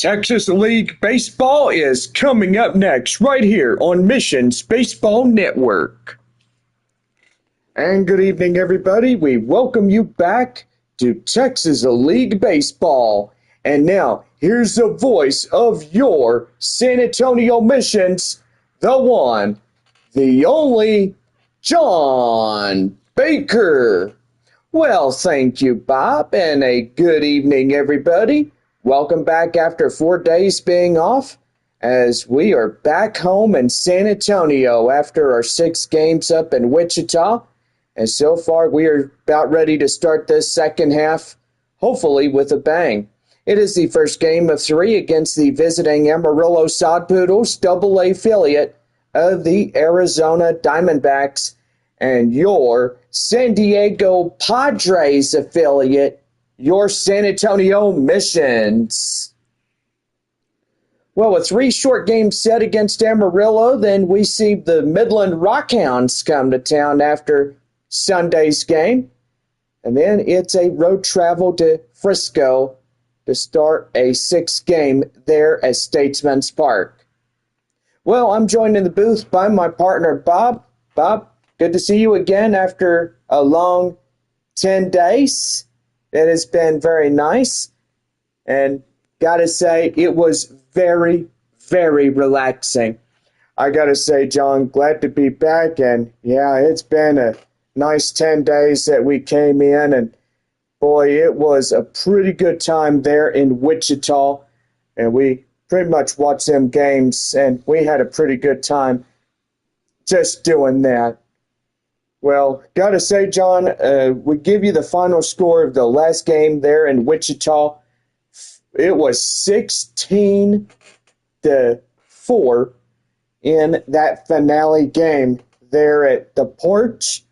Texas League Baseball is coming up next, right here on Missions Baseball Network. And good evening, everybody. We welcome you back to Texas League Baseball. And now, here's the voice of your San Antonio Missions, the one, the only, John Baker. Well, thank you, Bob, and a good evening, everybody. Welcome back after 4 days being off, as we are back home in San Antonio after our 6 games up in Wichita. And so far, we are about ready to start this second half, hopefully with a bang. It is the first game of 3 against the visiting Amarillo Sod Poodles, AA affiliate of the Arizona Diamondbacks, and your San Diego Padres affiliate, your San Antonio Missions. Well, with 3 short games set against Amarillo, then we see the Midland Rockhounds come to town after Sunday's game. And then it's a road travel to Frisco to start a 6th game there at Statesman's Park. Well, I'm joined in the booth by my partner, Bob. Bob, good to see you again after a long 10 days. It has been very nice. And gotta say, it was very, very relaxing. I gotta say, John, glad to be back. And yeah, it's been a nice 10 days that we came in. And boy, it was a pretty good time there in Wichita. And we pretty much watched them games. And we had a pretty good time just doing that. Well, gotta say, John, we give you the final score of the last game there in Wichita. It was 16-4 in that finale game there at the Porch.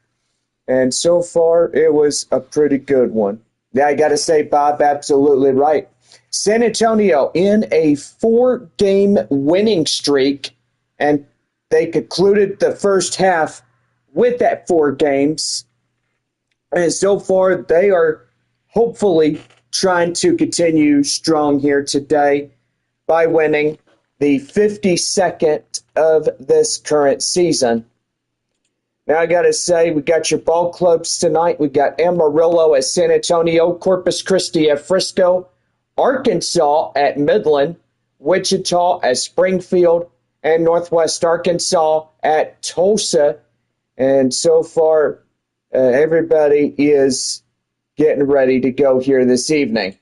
And so far, it was a pretty good one. Yeah, I gotta say, Bob, absolutely right. San Antonio in a 4-game winning streak, and they concluded the first half with that 4 games. And so far, they are hopefully trying to continue strong here today by winning the 52nd of this current season. Now, I got to say, we got your ball clubs tonight. We got Amarillo at San Antonio, Corpus Christi at Frisco, Arkansas at Midland, Wichita at Springfield, and Northwest Arkansas at Tulsa. And so far, everybody is getting ready to go here this evening.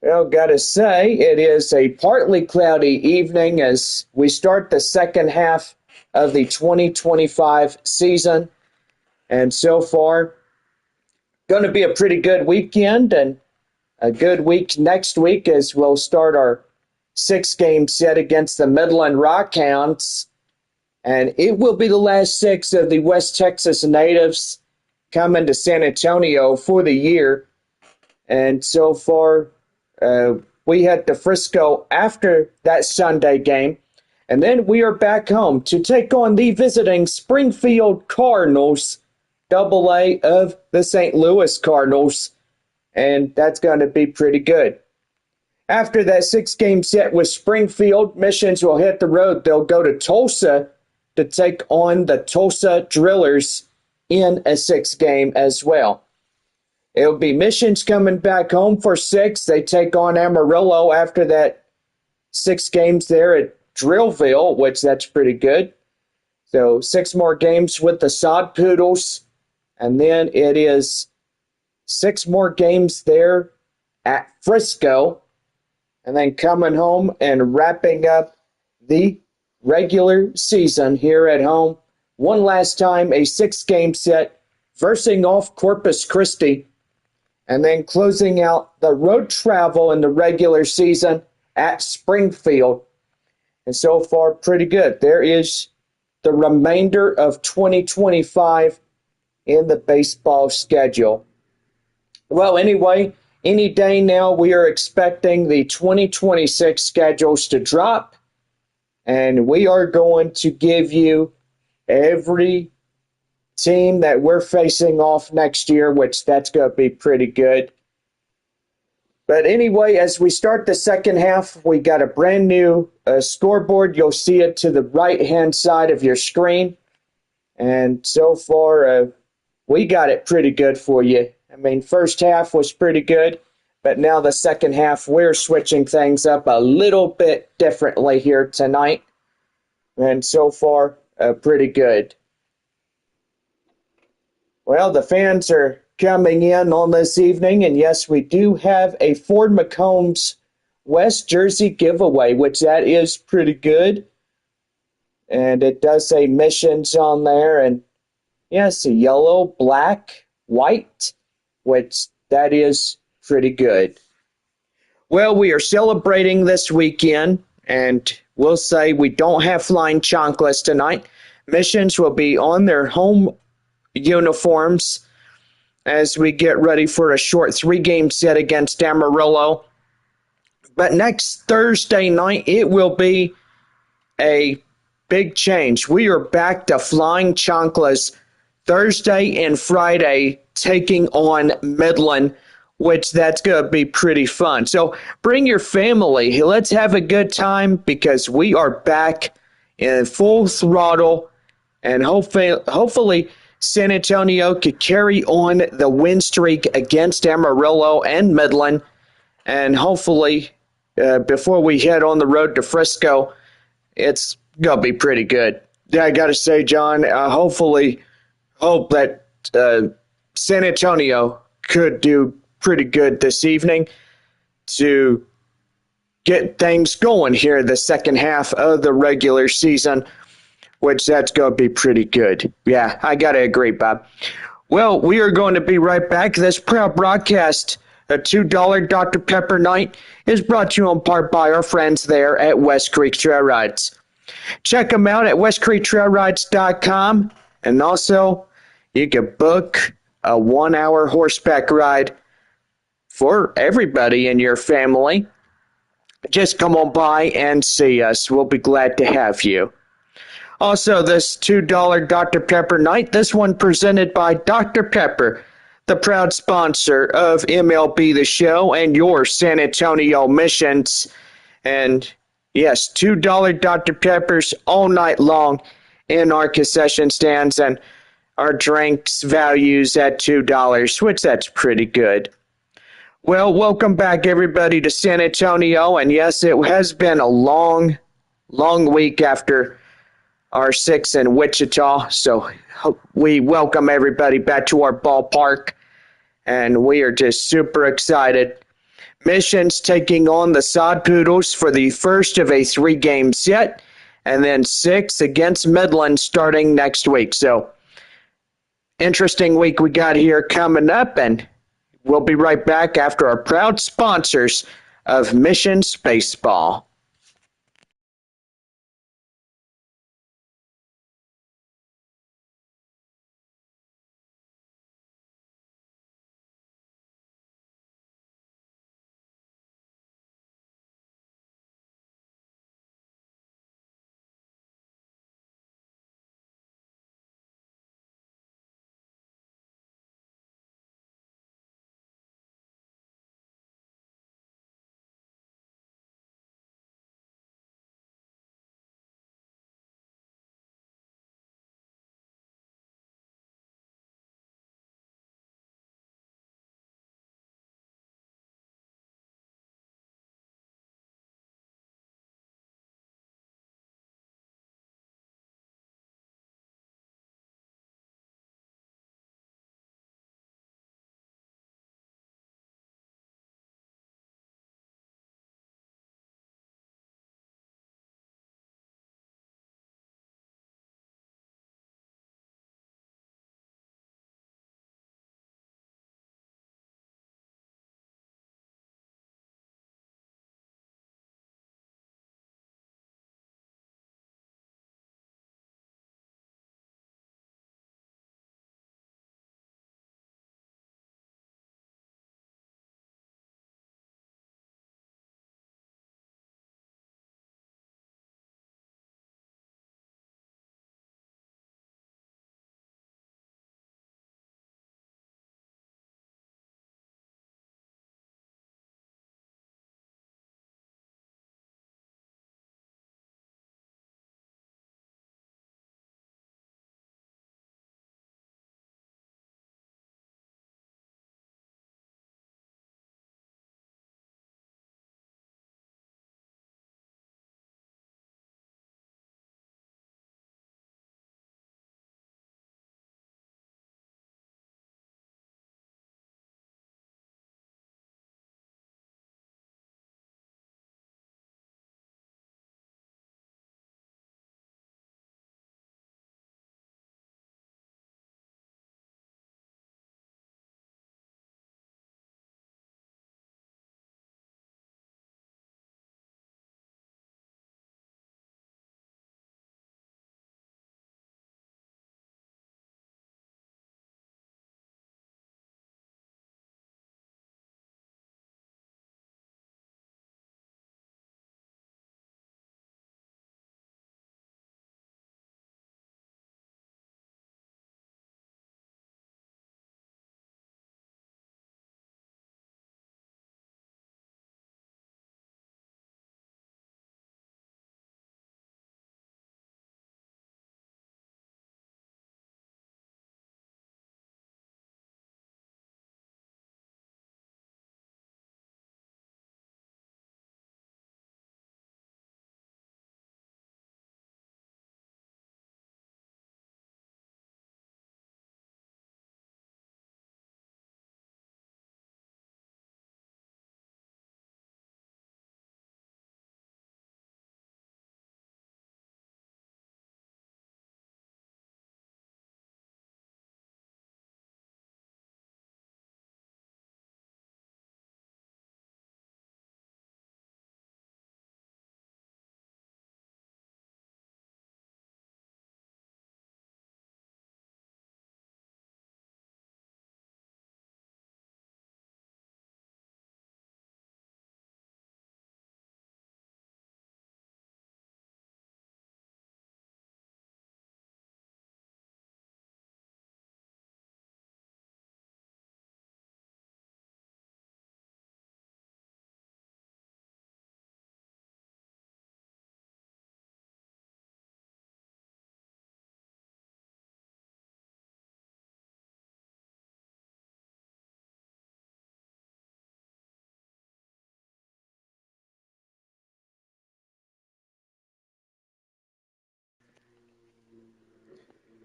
Well, gotta say, it is a partly cloudy evening as we start the second half of the 2025 season. And so far, going to be a pretty good weekend and a good week next week as we'll start our 6-game set against the Midland Rockhounds. And it will be the last 6 of the West Texas natives coming to San Antonio for the year. And so far, we head to Frisco after that Sunday game. And then we are back home to take on the visiting Springfield Cardinals, AA of the St. Louis Cardinals. And that's going to be pretty good. After that 6-game set with Springfield, Missions will hit the road. They'll go to Tulsa to take on the Tulsa Drillers in a 6th game as well. It'll be Missions coming back home for 6. They take on Amarillo after that 6 games there at Drillville, which that's pretty good. So 6 more games with the Sod Poodles. And then it is 6 more games there at Frisco. And then coming home and wrapping up the regular season here at home. One last time, a 6-game set versing off Corpus Christi. And then closing out the road travel in the regular season at Springfield. And so far, pretty good. There is the remainder of 2025 in the baseball schedule. Well, anyway, any day now we are expecting the 2026 schedules to drop. And we are going to give you every team that we're facing off next year, which that's going to be pretty good. But anyway, as we start the second half, we got a brand new scoreboard. You'll see it to the right-hand side of your screen. And so far, we got it pretty good for you. I mean, first half was pretty good, but now the second half, we're switching things up a little bit differently here tonight. And so far, pretty good. Well, the fans are coming in on this evening, and yes, we do have a Ford McCombs West Jersey giveaway, which that is pretty good. And it does say missions on there, and yes, a yellow, black, white, which that is pretty good. Well, we are celebrating this weekend, and we'll say we don't have flying chocolates tonight. Missions will be on their home uniforms as we get ready for a short 3-game set against Amarillo. But next Thursday night, it will be a big change. We are back to flying chanclas Thursday and Friday, taking on Midland, which that's going to be pretty fun. So bring your family. Let's have a good time because we are back in full throttle, and hopefully San Antonio could carry on the win streak against Amarillo and Midland, and hopefully before we head on the road to Frisco, it's going to be pretty good. Yeah, I got to say, John, hope that San Antonio could do pretty good this evening to get things going here the second half of the regular season, which that's going to be pretty good. Yeah, I got to agree, Bob. Well, we are going to be right back. This proud broadcast, a $2 Dr. Pepper night, is brought to you in part by our friends there at West Creek Trail Rides. Check them out at westcreektrailrides.com, and also you can book a 1-hour horseback ride for everybody in your family. Just come on by and see us. We'll be glad to have you. Also, this $2 Dr. Pepper night, this one presented by Dr. Pepper, the proud sponsor of MLB The Show and your San Antonio Missions. And yes, $2 Dr. Peppers all night long in our concession stands, and our drinks values at $2, which that's pretty good. Well, welcome back, everybody, to San Antonio. And yes, it has been a long week after our 6 in Wichita. So we welcome everybody back to our ballpark, and we are just super excited. Missions taking on the Sod Poodles for the first of a 3-game set, and then 6 against Midland starting next week. So interesting week we got here coming up, and we'll be right back after our proud sponsors of Missions Baseball.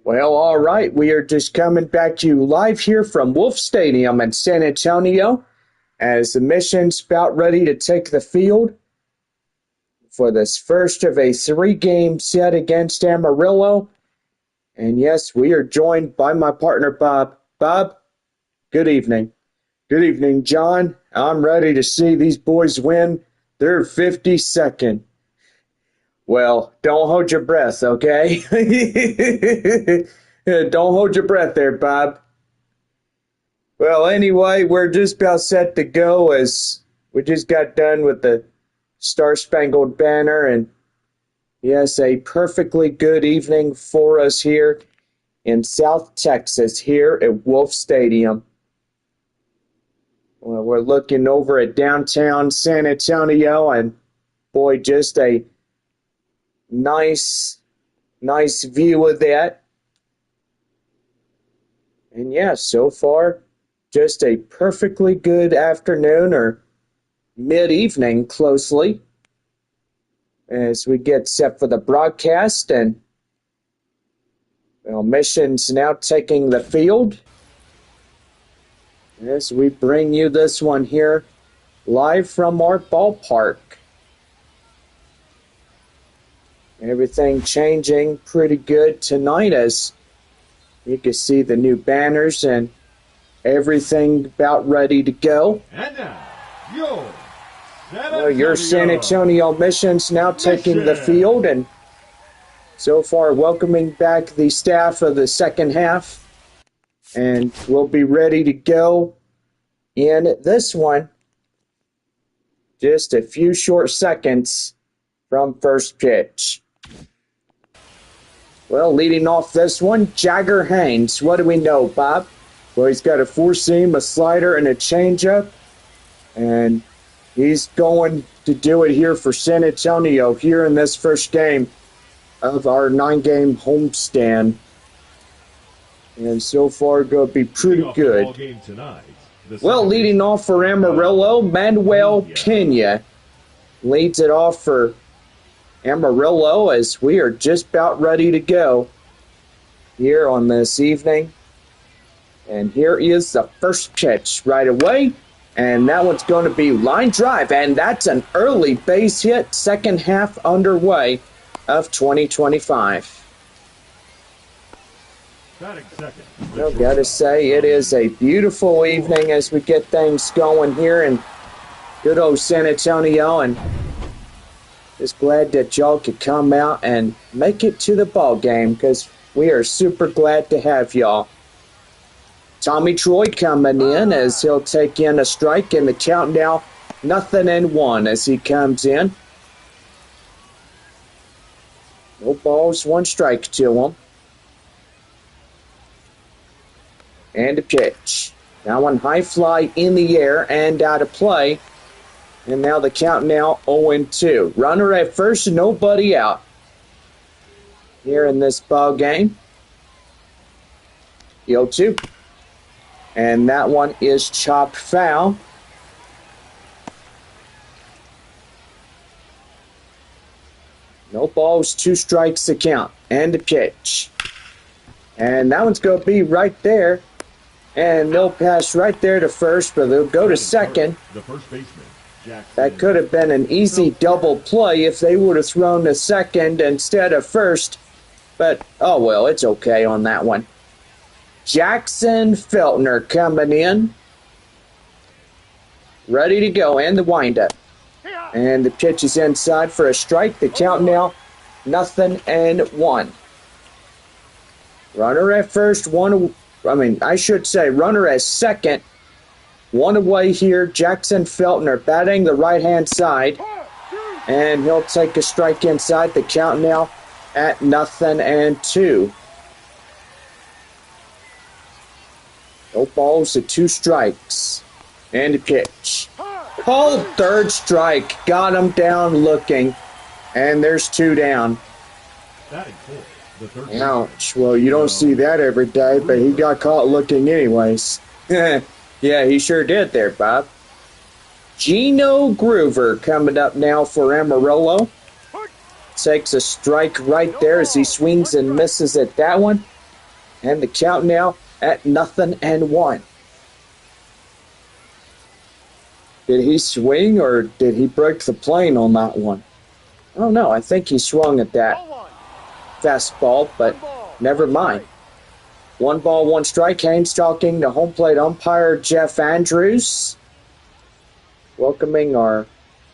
Well, all right. We are just coming back to you live here from Wolf Stadium in San Antonio as the Mission's about ready to take the field for this first of a three-game set against Amarillo. And yes, we are joined by my partner, Bob. Bob, good evening. Good evening, John. I'm ready to see these boys win their 52nd. Well, don't hold your breath, okay? Don't hold your breath there, Bob. Well, anyway, we're just about set to go as we just got done with the Star-Spangled Banner. And yes, a perfectly good evening for us here in South Texas, here at Wolf Stadium. Well, we're looking over at downtown San Antonio, and boy, just a nice view of that. And yeah, so far, just a perfectly good afternoon or mid-evening closely as we get set for the broadcast. And well, Mission's now taking the field as we bring you this one here live from our ballpark. Everything changing pretty good tonight as you can see the new banners and everything about ready to go. And now, your San Antonio Mission's now taking the field, and so far welcoming back the staff of the second half. And we'll be ready to go in this one just a few short seconds from first pitch. Well, leading off this one, Jagger Haynes. What do we know, Bob? Well, he's got a four-seam, a slider, and a changeup. And he's going to do it here for San Antonio here in this first game of our 9-game homestand. And so far, going to be pretty good. Well, leading off for Amarillo, Manuel Pena leads it off for Amarillo as we are just about ready to go here on this evening. And here is the first pitch right away. And that one's going to be line drive. And that's an early base hit, second half underway of 2025. Well, gotta say, it is a beautiful evening as we get things going here in good old San Antonio, and just glad that y'all could come out and make it to the ball game because we are super glad to have y'all. Tommy Troy coming in as he'll take in a strike, and the count now 0-1 as he comes in. No balls, one strike to him. And a pitch. Now one high fly in the air and out of play. And now the count now 0-2. Runner at first, nobody out here in this ball game. 0-2. And that one is chopped foul. No balls, two strikes to count. And a pitch. And that one's going to be right there. And they'll pass right there to first, but they'll go to second. The first baseman, Jackson. That could have been an easy double play if they would have thrown to second instead of first. But, oh well, it's okay on that one. Jackson Feltner coming in. Ready to go, and the windup. And the pitch is inside for a strike. The count now 0-1. Runner at first, runner at second. One away here. Jackson Feltner batting the right-hand side. And he'll take a strike inside. The count now at 0-2. No balls to two strikes. And a pitch. Called third strike. Got him down looking. And there's two down. Ouch. Well, you don't see that every day, but he got caught looking anyways. Yeah, he sure did there, Bob. Gino Groover coming up now for Amarillo. Takes a strike right there as he swings and misses at that one. And the count now at 0-1. Did he swing or did he break the plane on that one? I don't know. I think he swung at that fastball, but never mind. 1 ball, 1 strike. Haynes talking to home plate umpire Jeff Andrews. Welcoming our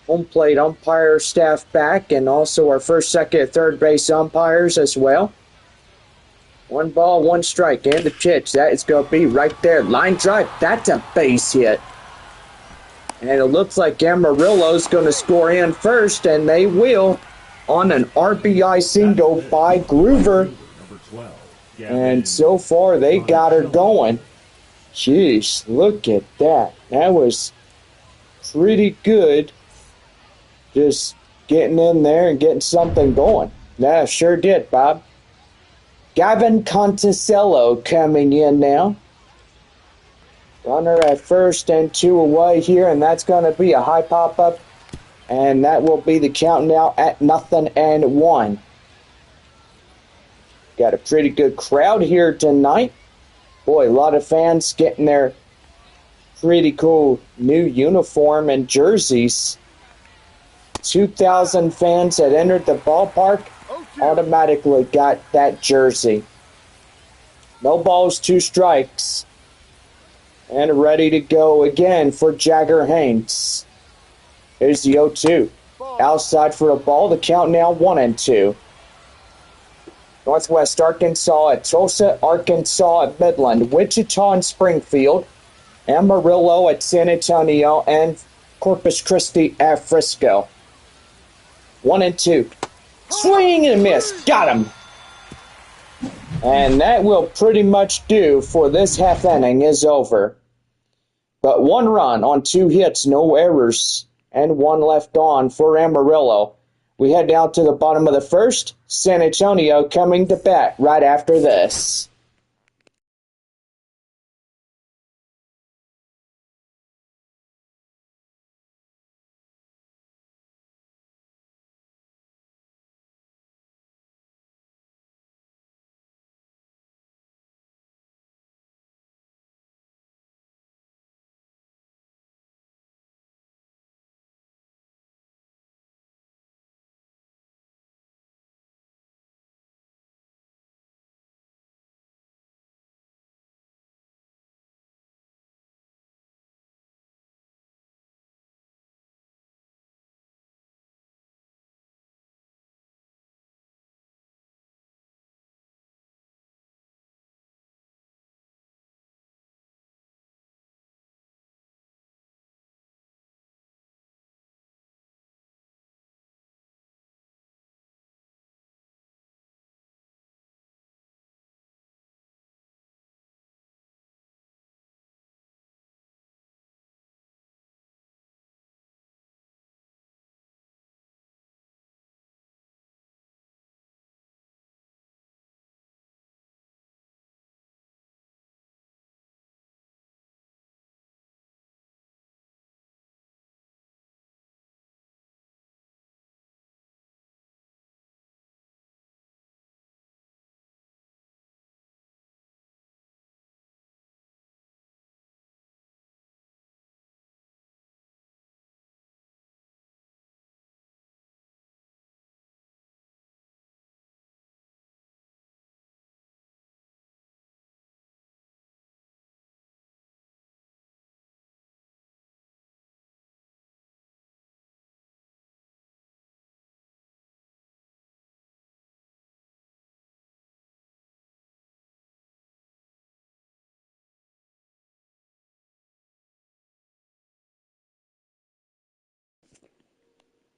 home plate umpire staff back and also our first, second, and third base umpires as well. 1 ball, 1 strike, and the pitch. That is going to be right there. Line drive. That's a base hit. And it looks like Amarillo's going to score in first, and they will on an RBI single by Groover. And so far, they got her going. Jeez, look at that. That was pretty good. Just getting in there and getting something going. Yeah, sure did, Bob. Gavin Conticello coming in now. Runner at first and 2 away here, and that's going to be a high pop-up. And that will be the count now at 0-1. Got a pretty good crowd here tonight. Boy, a lot of fans getting their pretty cool new uniform and jerseys. 2,000 fans that entered the ballpark automatically got that jersey. No balls, 2 strikes. And ready to go again for Jagger Haynes. Here's the 0-2. Outside for a ball. The count now 1-2. Northwest Arkansas at Tulsa, Arkansas at Midland, Wichita and Springfield, Amarillo at San Antonio, and Corpus Christi at Frisco. 1-2. Swing and a miss. Got him. And that will pretty much do for this half inning is over. But 1 run on 2 hits, no errors, and 1 left on for Amarillo. We head down to the bottom of the first. San Antonio coming to bat right after this.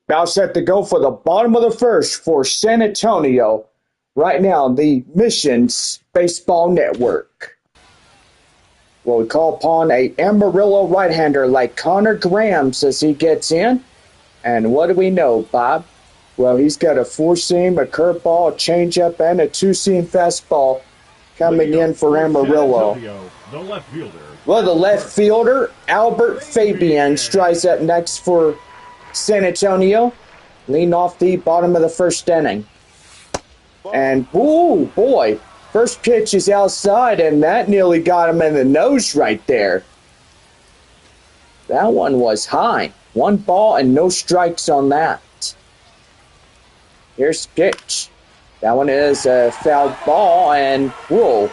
Now set to go for the bottom of the first for San Antonio. Right now, the Missions Baseball Network. Well, we call upon a Amarillo right-hander like Connor Grams as he gets in. And what do we know, Bob? Well, he's got a 4-seam, a curveball, a changeup, and a 2-seam fastball coming in for Amarillo. Well, the left fielder, Albert Fabian, strides up next for San Antonio. Lean off the bottom of the first inning. And, ooh, boy, First pitch is outside, and that nearly got him in the nose right there. That one was high. 1 ball and no strikes on that. Here's the pitch. That one is a foul ball, and whoa,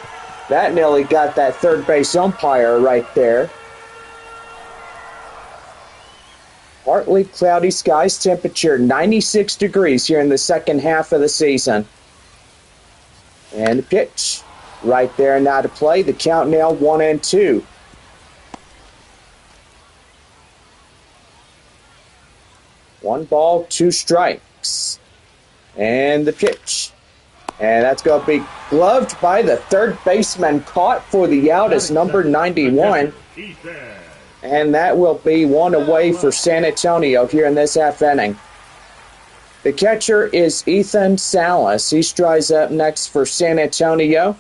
that nearly got that third base umpire right there. Partly cloudy skies, temperature 96 degrees here in the second half of the season. And the pitch right there now to play. The count now 1-2. One ball, 2 strikes. And the pitch. And that's going to be gloved by the third baseman, caught for the out as number 91. And that will be 1 away for San Antonio here in this half inning. The catcher is Ethan Salas. He strides up next for San Antonio.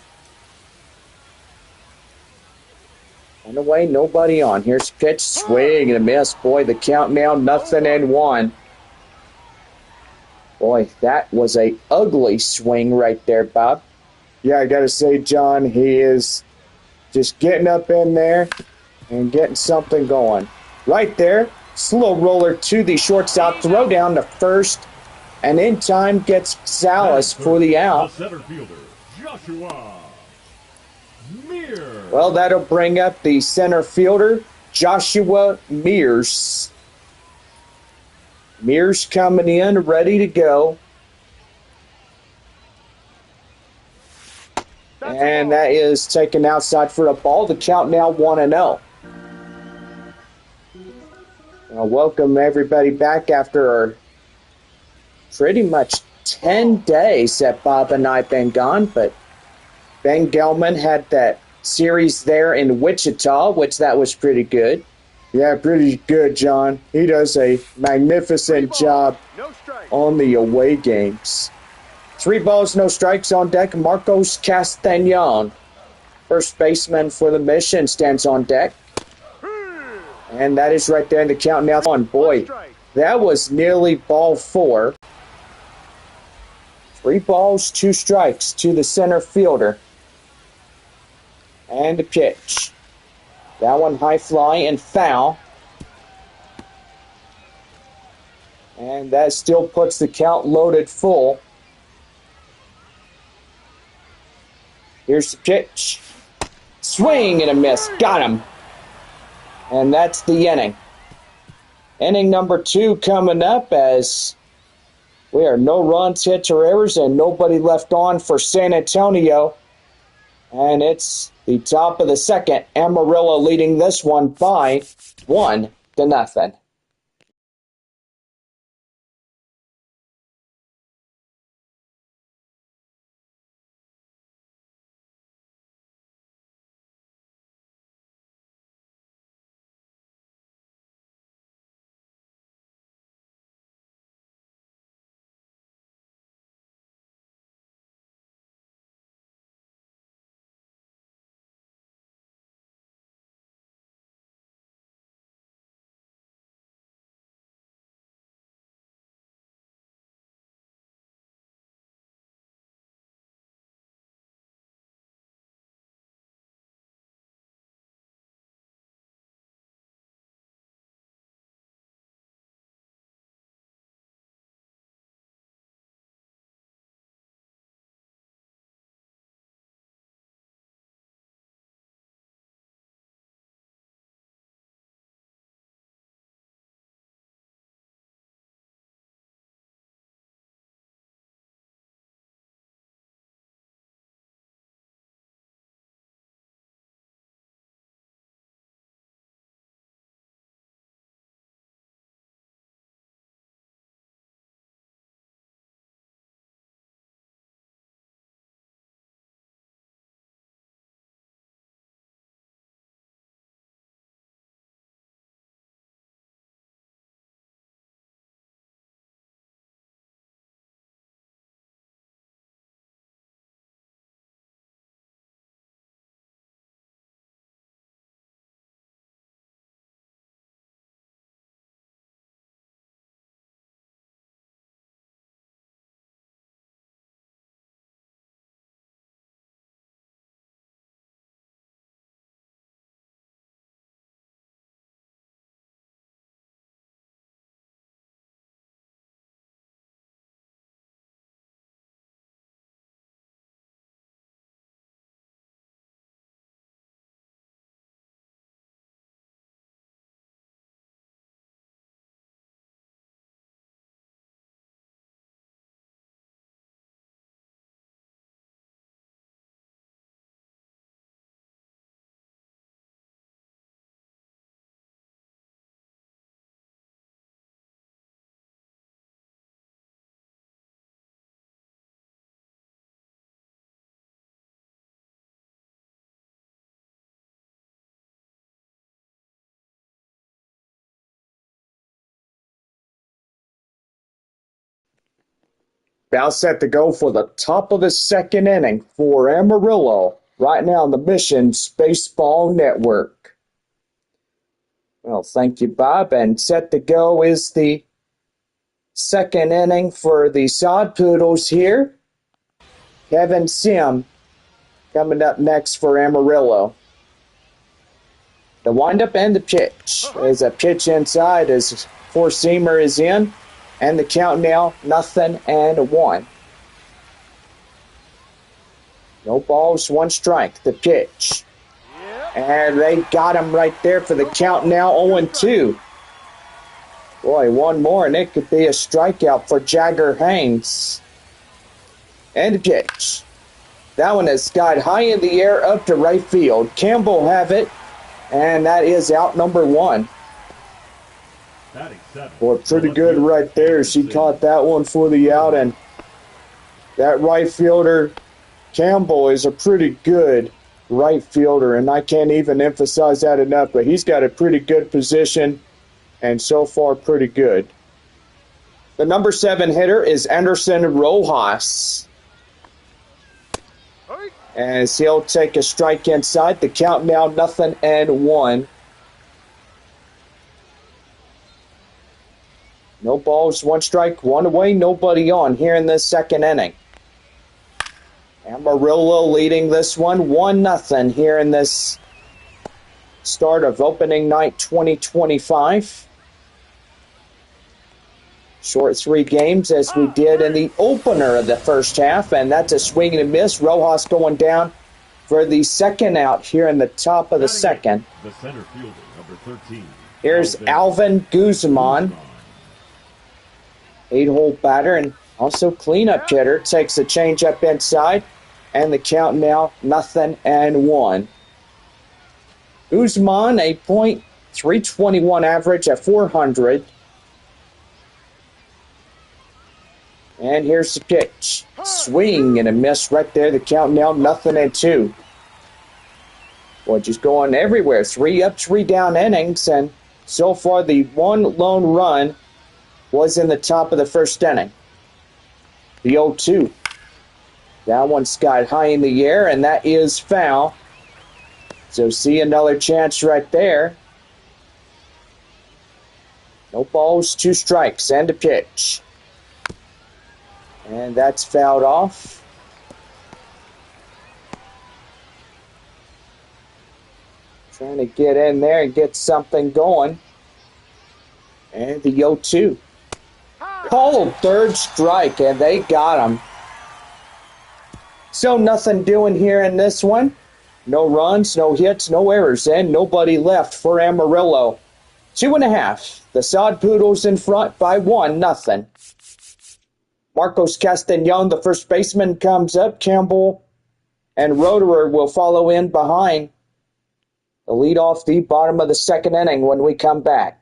1 away, nobody on. Here's the pitch, swing and a miss. Boy, the count now 0-1. Boy, that was a ugly swing right there, Bob. Yeah, I got to say, John, he is just getting up in there and getting something going. Right there, slow roller to the shortstop, throw down to first, and in time gets Salas for the out. The center fielder, Joshua Mears. Well, that'll bring up the center fielder, Joshua Mears. Mears coming in, ready to go. And that is taken outside for a ball. The count now 1-0. I'll welcome everybody back after pretty much 10 days that Bob and I have been gone. But Ben Gelman had that series there in Wichita, which that was pretty good. Yeah, pretty good, John. He does a magnificent job on the away games. 3 balls, no strikes on deck. Marcos Castañon, first baseman for the Mission, stands on deck. And that is right there in the count now. Boy, that was nearly ball 4. 3 balls, 2 strikes to the center fielder. And the pitch. That one high fly and foul. And that still puts the count loaded full. Here's the pitch. Swing and a miss. Got him. And that's the inning. Inning number 2 coming up as we are no runs, hits, or errors, and nobody left on for San Antonio. And it's the top of the second. Amarillo leading this one by 1-0. Now set to go for the top of the second inning for Amarillo, right now on the Missions Baseball Network. Well, thank you, Bob. And set to go is the second inning for the Sod Poodles here. Kevin Sim coming up next for Amarillo. The windup and the pitch. There's a pitch inside as four-seamer is in. And the count now, 0-1. No balls, one strike. The pitch. And they got him right there for the count now, 0-2. Boy, one more and it could be a strikeout for Jagger Haynes. And the pitch. That one is skied high in the air up to right field. Campbell have it. And that is out number 1. Boy, pretty good right there. She caught that one for the out, and that right fielder, Campbell, is a pretty good right fielder, and I can't even emphasize that enough, but he's got a pretty good position, and so far pretty good. The number 7 hitter is Anderson Rojas, as he'll take a strike inside. The count now 0-1. No balls, one strike, one away, nobody on here in this second inning. Amarillo leading this one 1-0 here in this start of opening night 2025. Short 3 games as we did in the opener of the first half, and that's a swing and a miss. Rojas going down for the second out here in the top of the second. The center fielder, number 13. Here's Alvin Guzman. 8-hole batter and also cleanup hitter. Takes a change up inside, and the count now 0-1. Guzman, a .321 average at 400. And here's the pitch. Swing and a miss right there. The count now 0-2. Boy, just going everywhere. 3 up, 3 down innings, and so far the one lone run was in the top of the first inning. The 0-2. That one skied high in the air, and that is foul. So see another chance right there. No balls, 2 strikes, and a pitch. And that's fouled off. Trying to get in there and get something going. And the 0-2. Called third strike, and they got him. So nothing doing here in this one. No runs, no hits, no errors, and nobody left for Amarillo. 2.5. The Sod Poodles in front by 1-0. Marcos Castañon, the first baseman, comes up. Campbell and Roederer will follow in behind. The lead off the bottom of the second inning when we come back.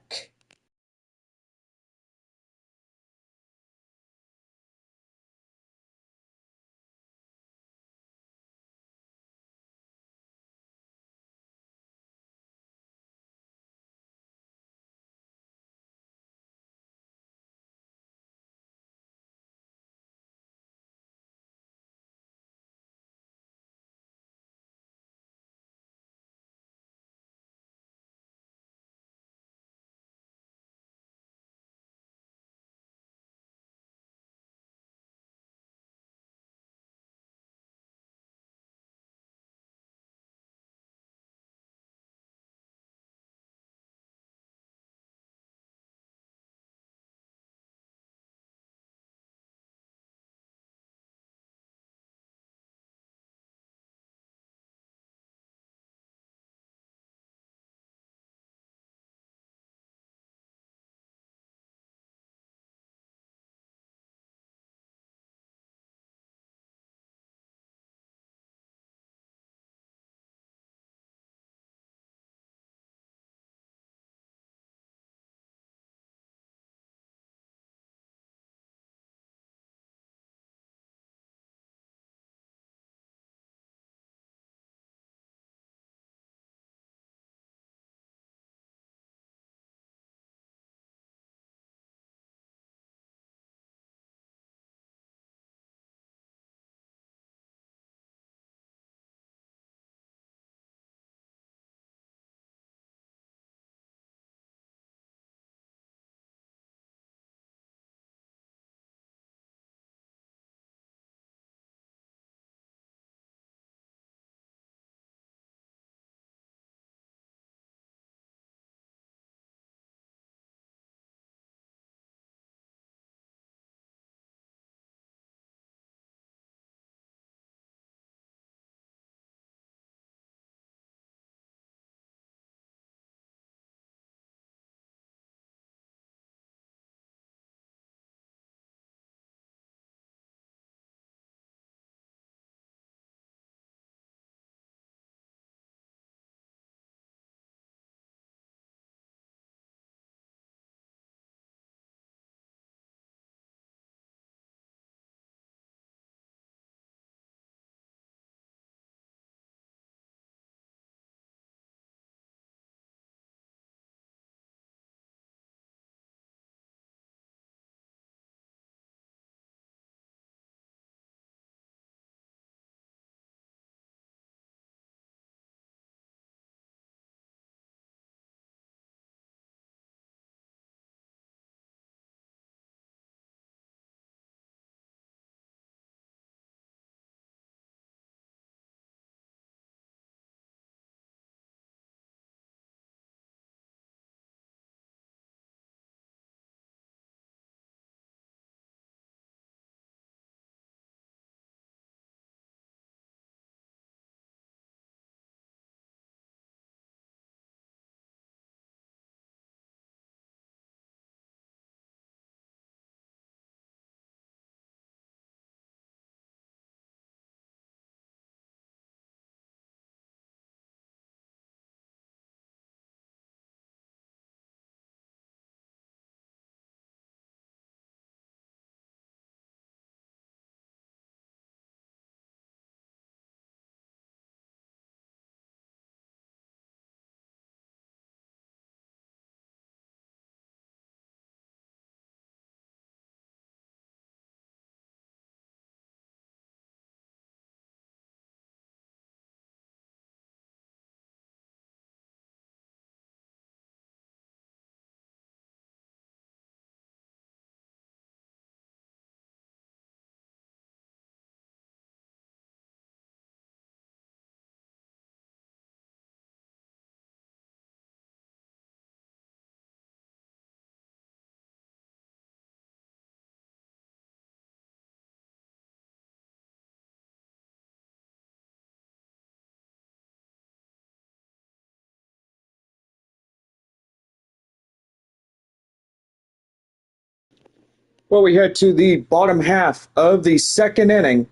Well, we head to the bottom half of the second inning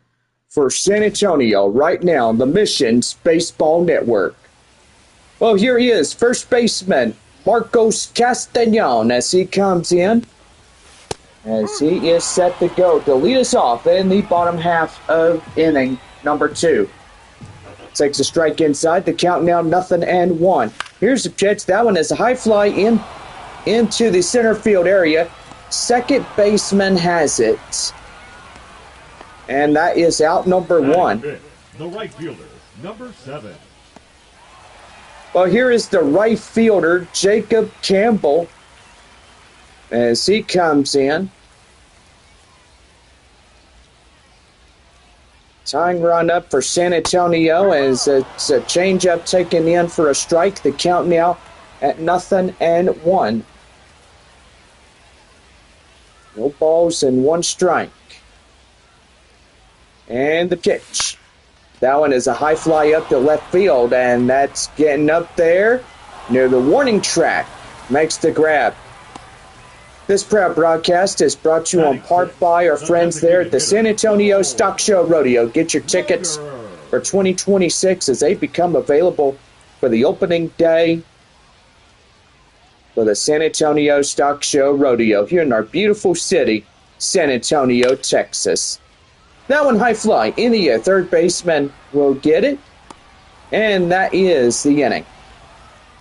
for San Antonio right now on the Missions Baseball Network. Well, here he is, first baseman Marcos Castañon as he comes in, as he is set to go to lead us off in the bottom half of inning number 2. Takes a strike inside, the count now 0-1. Here's the pitch. That one is a high fly into the center field area. Second baseman has it. And that is out number 1. The right fielder, number 7. Well, here is the right fielder, Jacob Campbell, as he comes in. Tying run up for San Antonio as it's a changeup taken in for a strike. The count now at 0-1. No balls and 1 strike. And the pitch. That one is a high fly up to left field, and that's getting up there near the warning track. Makes the grab. This proud broadcast is brought to you in part by our friends there at the San Antonio Stock Show Rodeo. Get your tickets for 2026 as they become available for the opening day for the San Antonio Stock Show Rodeo here in our beautiful city, San Antonio, Texas. That one high fly in the air. Third baseman will get it. And that is the inning.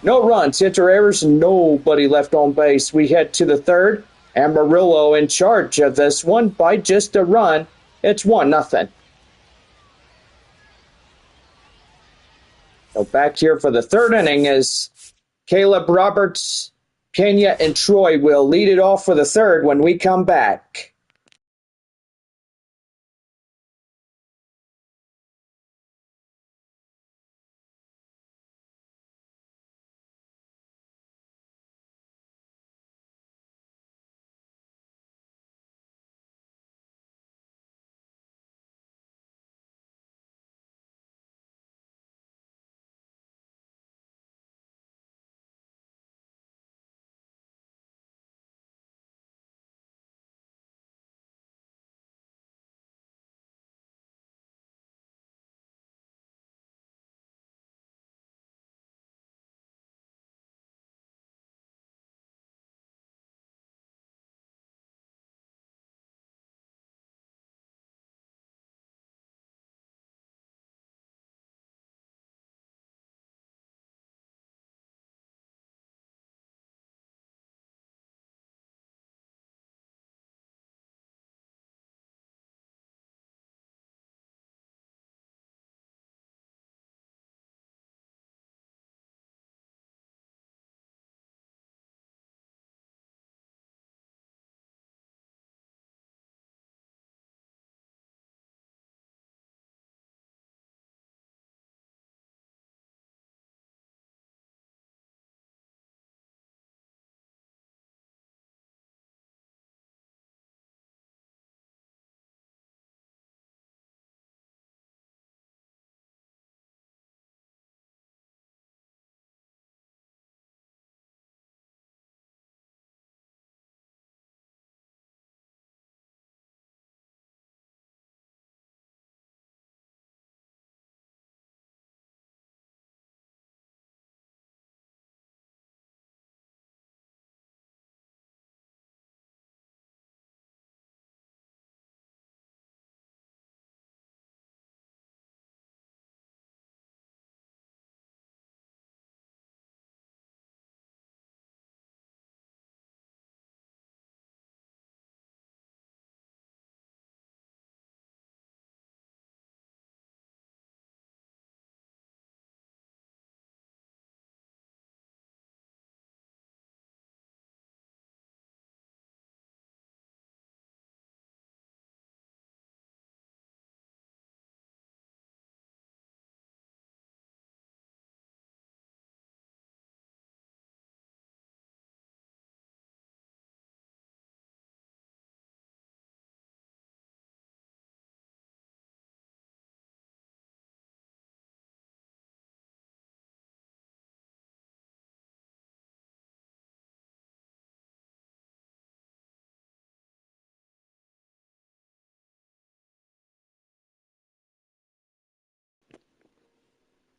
No runs, hits or errors, nobody left on base. We head to the third. Amarillo in charge of this one by just a run. It's 1-0. So back here for the third inning is Caleb Roberts, Pena, and Troy will lead it off for the third when we come back.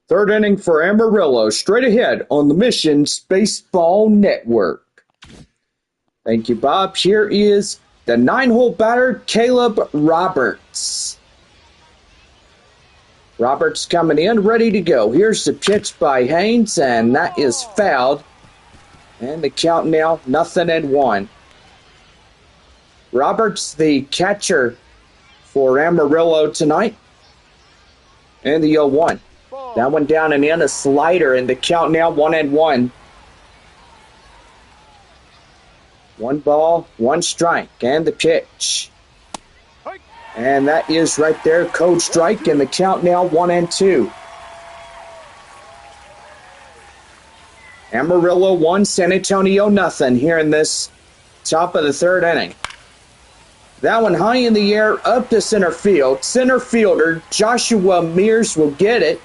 Third inning for Amarillo, straight ahead on the Missions Baseball Network. Thank you, Bob. Here is the 9-hole batter, Caleb Roberts. Roberts coming in, ready to go. Here's the pitch by Haynes, and that is fouled. And the count now, 0-1. Roberts, the catcher for Amarillo tonight. And the 0-1. That one down and in, a slider, and the count now 1-1. 1 ball, 1 strike, and the pitch. And that is right there, code strike, and the count now 1-2. Amarillo 1, San Antonio 0 here in this top of the third inning. That one high in the air, up to center field. Center fielder Joshua Mears will get it.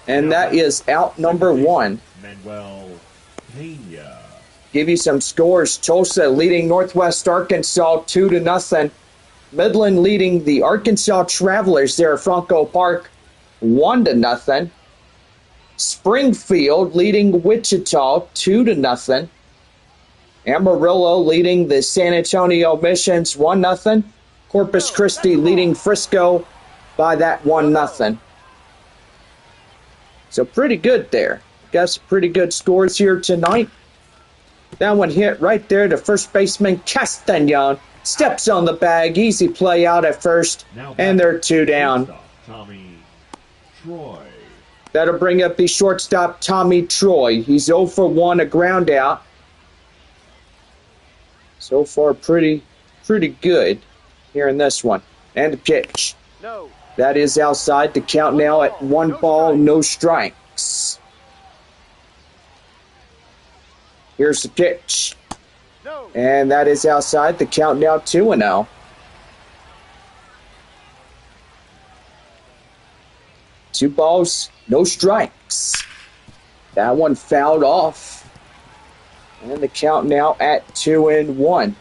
And that is out number 1. Manuel Pena. Give you some scores. Tulsa leading Northwest Arkansas 2-0. Midland leading the Arkansas Travelers there at Franco Park 1-0. Springfield leading Wichita 2-0. Amarillo leading the San Antonio Missions 1-0. Corpus Christi leading Frisco by that 1-0. So pretty good there. Got some pretty good scores here tonight. That one hit right there to first baseman Castagnon. Steps on the bag. Easy play out at first. And they're 2 down. Tommy Troy. That'll bring up the shortstop Tommy Troy. He's 0 for 1, a ground out. So far pretty good here in this one. And the pitch. No. That is outside. The count now at 1 ball, no strikes. Here's the pitch. No. And that is outside. The count now 2-0. 2 balls, no strikes. That one fouled off. And the count now at 2-1.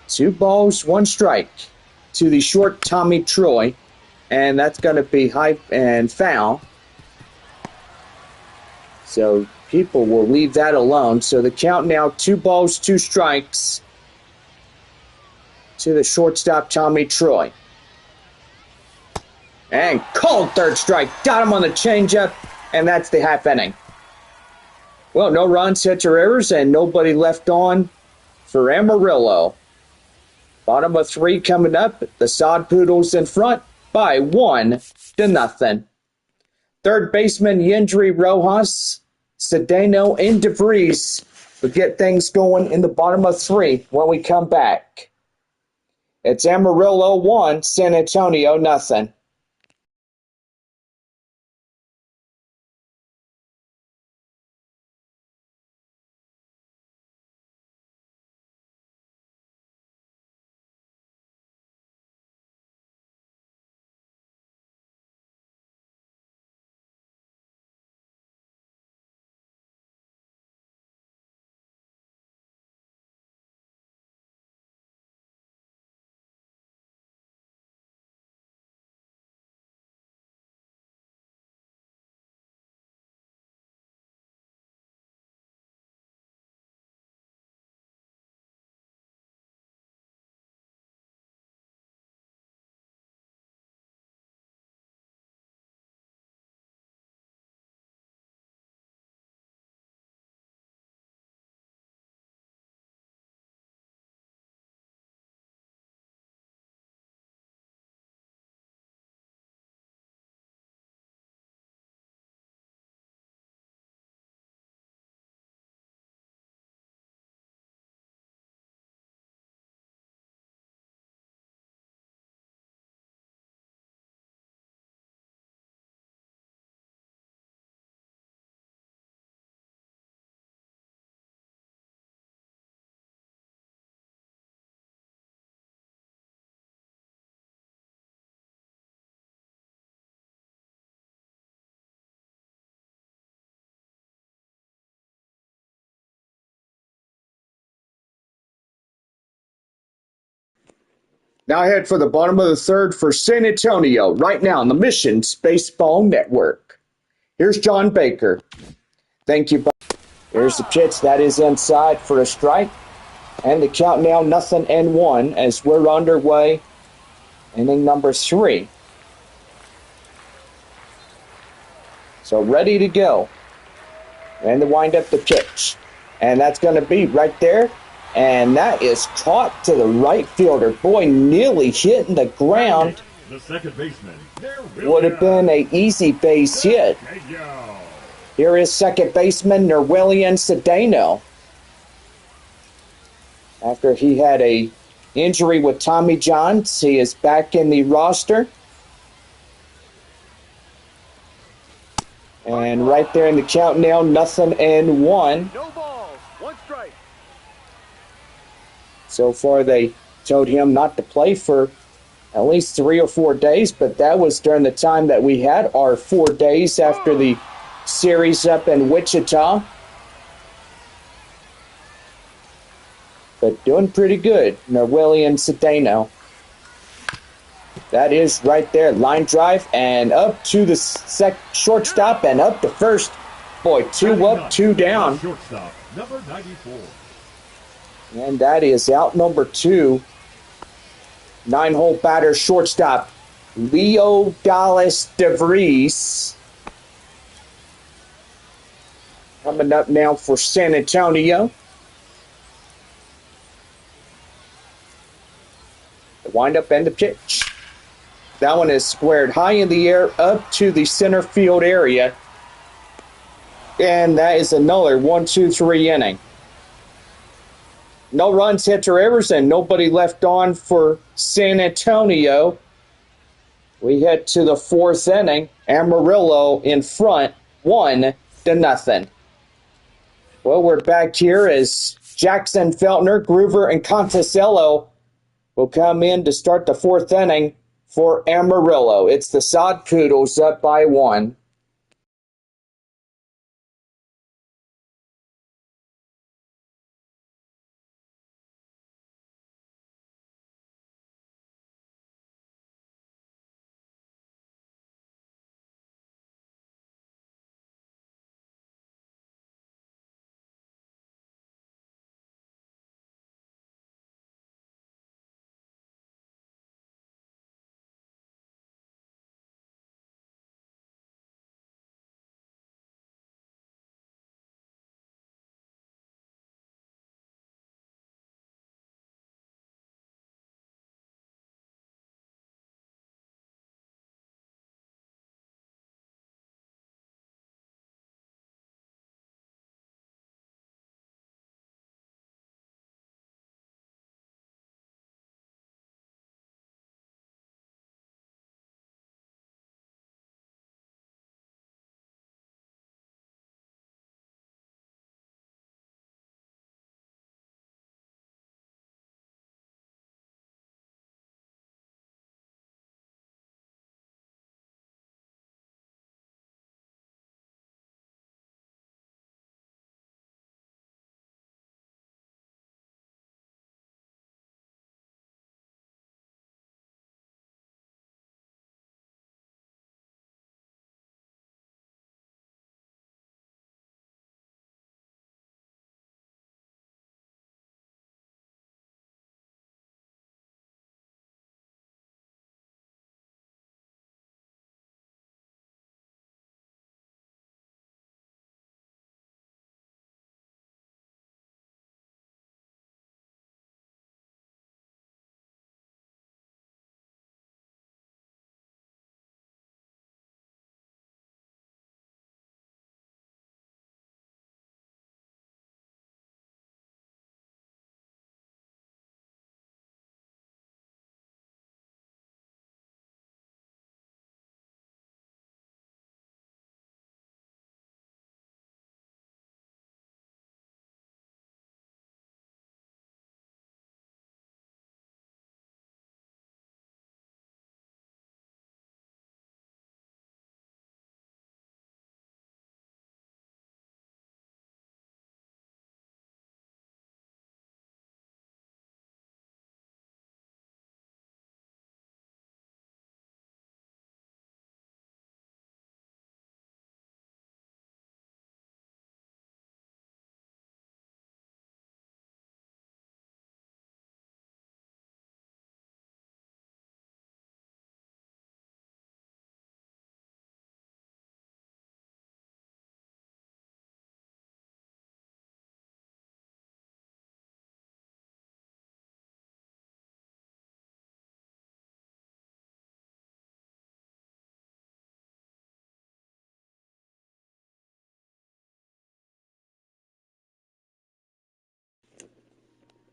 2 balls, 1 strike to the short Tommy Troy. And that's going to be high and foul. So people will leave that alone. So the count now 2 balls, 2 strikes to the shortstop Tommy Troy. And called third strike. Got him on the changeup. And that's the half inning. Well, no runs, hits, or errors, and nobody left on for Amarillo. Bottom of 3 coming up. The Sod Poodles in front by 1-0. Third baseman Yendry Rojas, Cedeno, and DeVries will get things going in the bottom of 3 when we come back. It's Amarillo 1, San Antonio 0. Now head for the bottom of the third for San Antonio, right now on the Missions Baseball Network. Here's John Baker. Thank you. Here's the pitch. That is inside for a strike. And the count now 0-1 as we're underway. Inning number 3. So ready to go. And to wind up the pitch. And that's going to be right there. And that is caught to the right fielder. Boy, nearly hitting the ground. The second baseman. Would have been an easy base hit. Here is second baseman Nerwillian Cedeno. After he had a injury with Tommy Johns, he is back in the roster. And right there in the count now, 0-1. No balls, 1 strike. So far, they told him not to play for at least 3 or 4 days, but that was during the time that we had our 4 days after the series up in Wichita. But doing pretty good, Nerwillian Cedeno. That is right there, line drive, and up to the shortstop and up to first. Boy, 2 up, 2 down. Shortstop, number 94. And that is out number 2. 9-hole batter shortstop, Leo Dallas DeVries. Coming up now for San Antonio. The windup and the pitch. That one is squared high in the air up to the center field area. And that is another 1-2-3 inning. No runs, hits, or errors, and nobody left on for San Antonio. We head to the 4th inning. Amarillo in front, 1-0. Well, we're back here as Jackson, Feltner, Groover, and Conticello will come in to start the 4th inning for Amarillo. It's the Sod Poodles up by 1.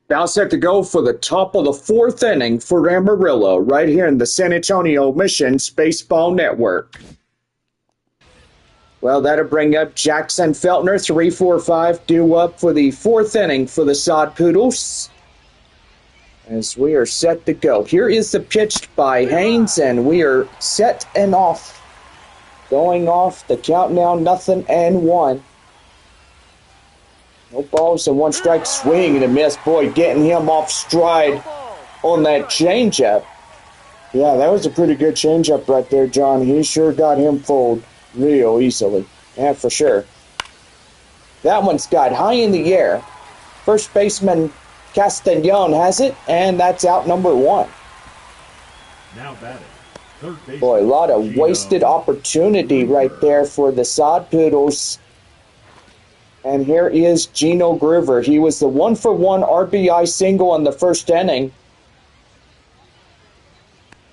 Now set to go for the top of the fourth inning for Amarillo, right here in the San Antonio Missions Baseball Network. Well, that'll bring up Jackson Feltner, 3-4-5, due up for the fourth inning for the Sod Poodles. As we are set to go. Here is the pitch by Haynes, and we are set and off. Going off, the count now 0-1. No balls and one strike, swing and a miss. Boy, getting him off stride on that changeup. Yeah, that was a pretty good changeup right there, John. He sure got him fooled real easily. Yeah, for sure. That one's got high in the air. First baseman Castellon has it, and that's out number 1. Now batting. Third base. Boy, a lot of wasted opportunity right there for the Sod Poodles. And here is Gino Groover. He was the 1-for-1 RBI single in the first inning.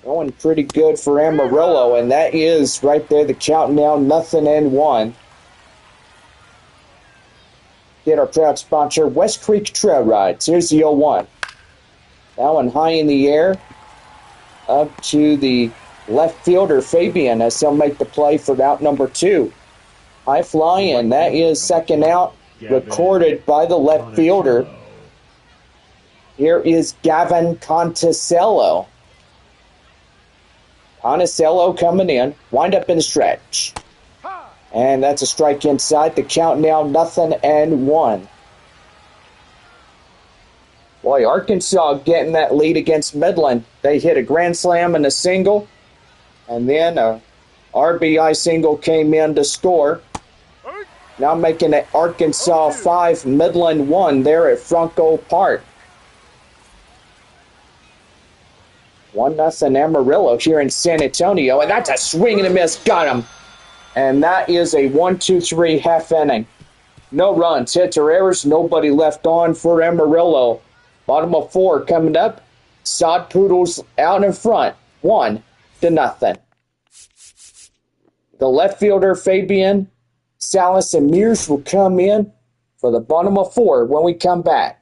Going pretty good for Amarillo, and that is right there the count now 0-1. Get our proud sponsor, West Creek Trail Rides. Here's the 0-1. That one high in the air. Up to the left fielder, Fabian, as he'll make the play for out number 2. High fly, and that is second out, recorded by the left fielder. Here is Gavin Conticello. Conticello coming in, wind up in the stretch. And that's a strike inside. The count now 0-1. Boy, Arkansas getting that lead against Midland. They hit a grand slam and a single. And then a RBI single came in to score. Now making it Arkansas 5, Midland 1 there at Franco Park. 1-0 Amarillo here in San Antonio. And that's a swing and a miss. Got him. And that is a 1-2-3 half inning. No runs, hits, or errors. Nobody left on for Amarillo. Bottom of 4 coming up. Sod Poodles out in front. 1-0. The left fielder, Fabian, Salas, and Mears will come in for the bottom of 4 when we come back.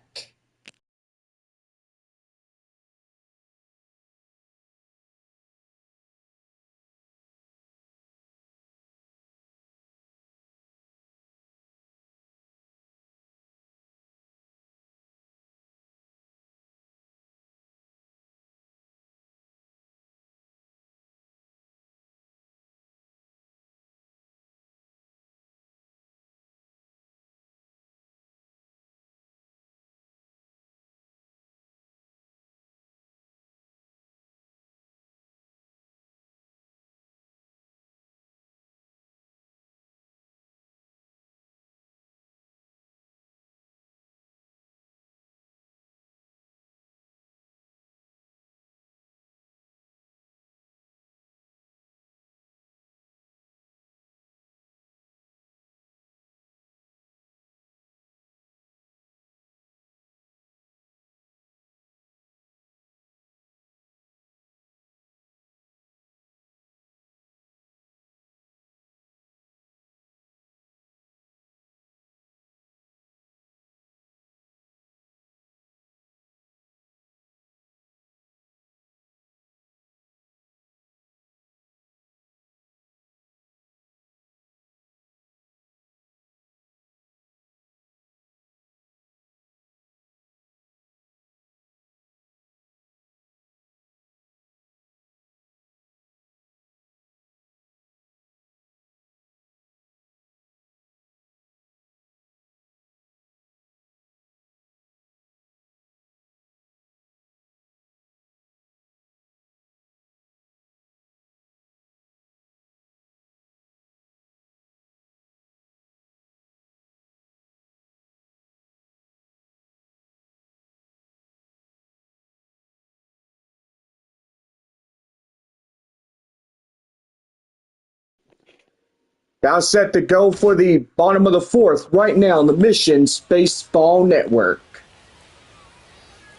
Now set to go for the bottom of the 4th right now on the Missions Baseball Network.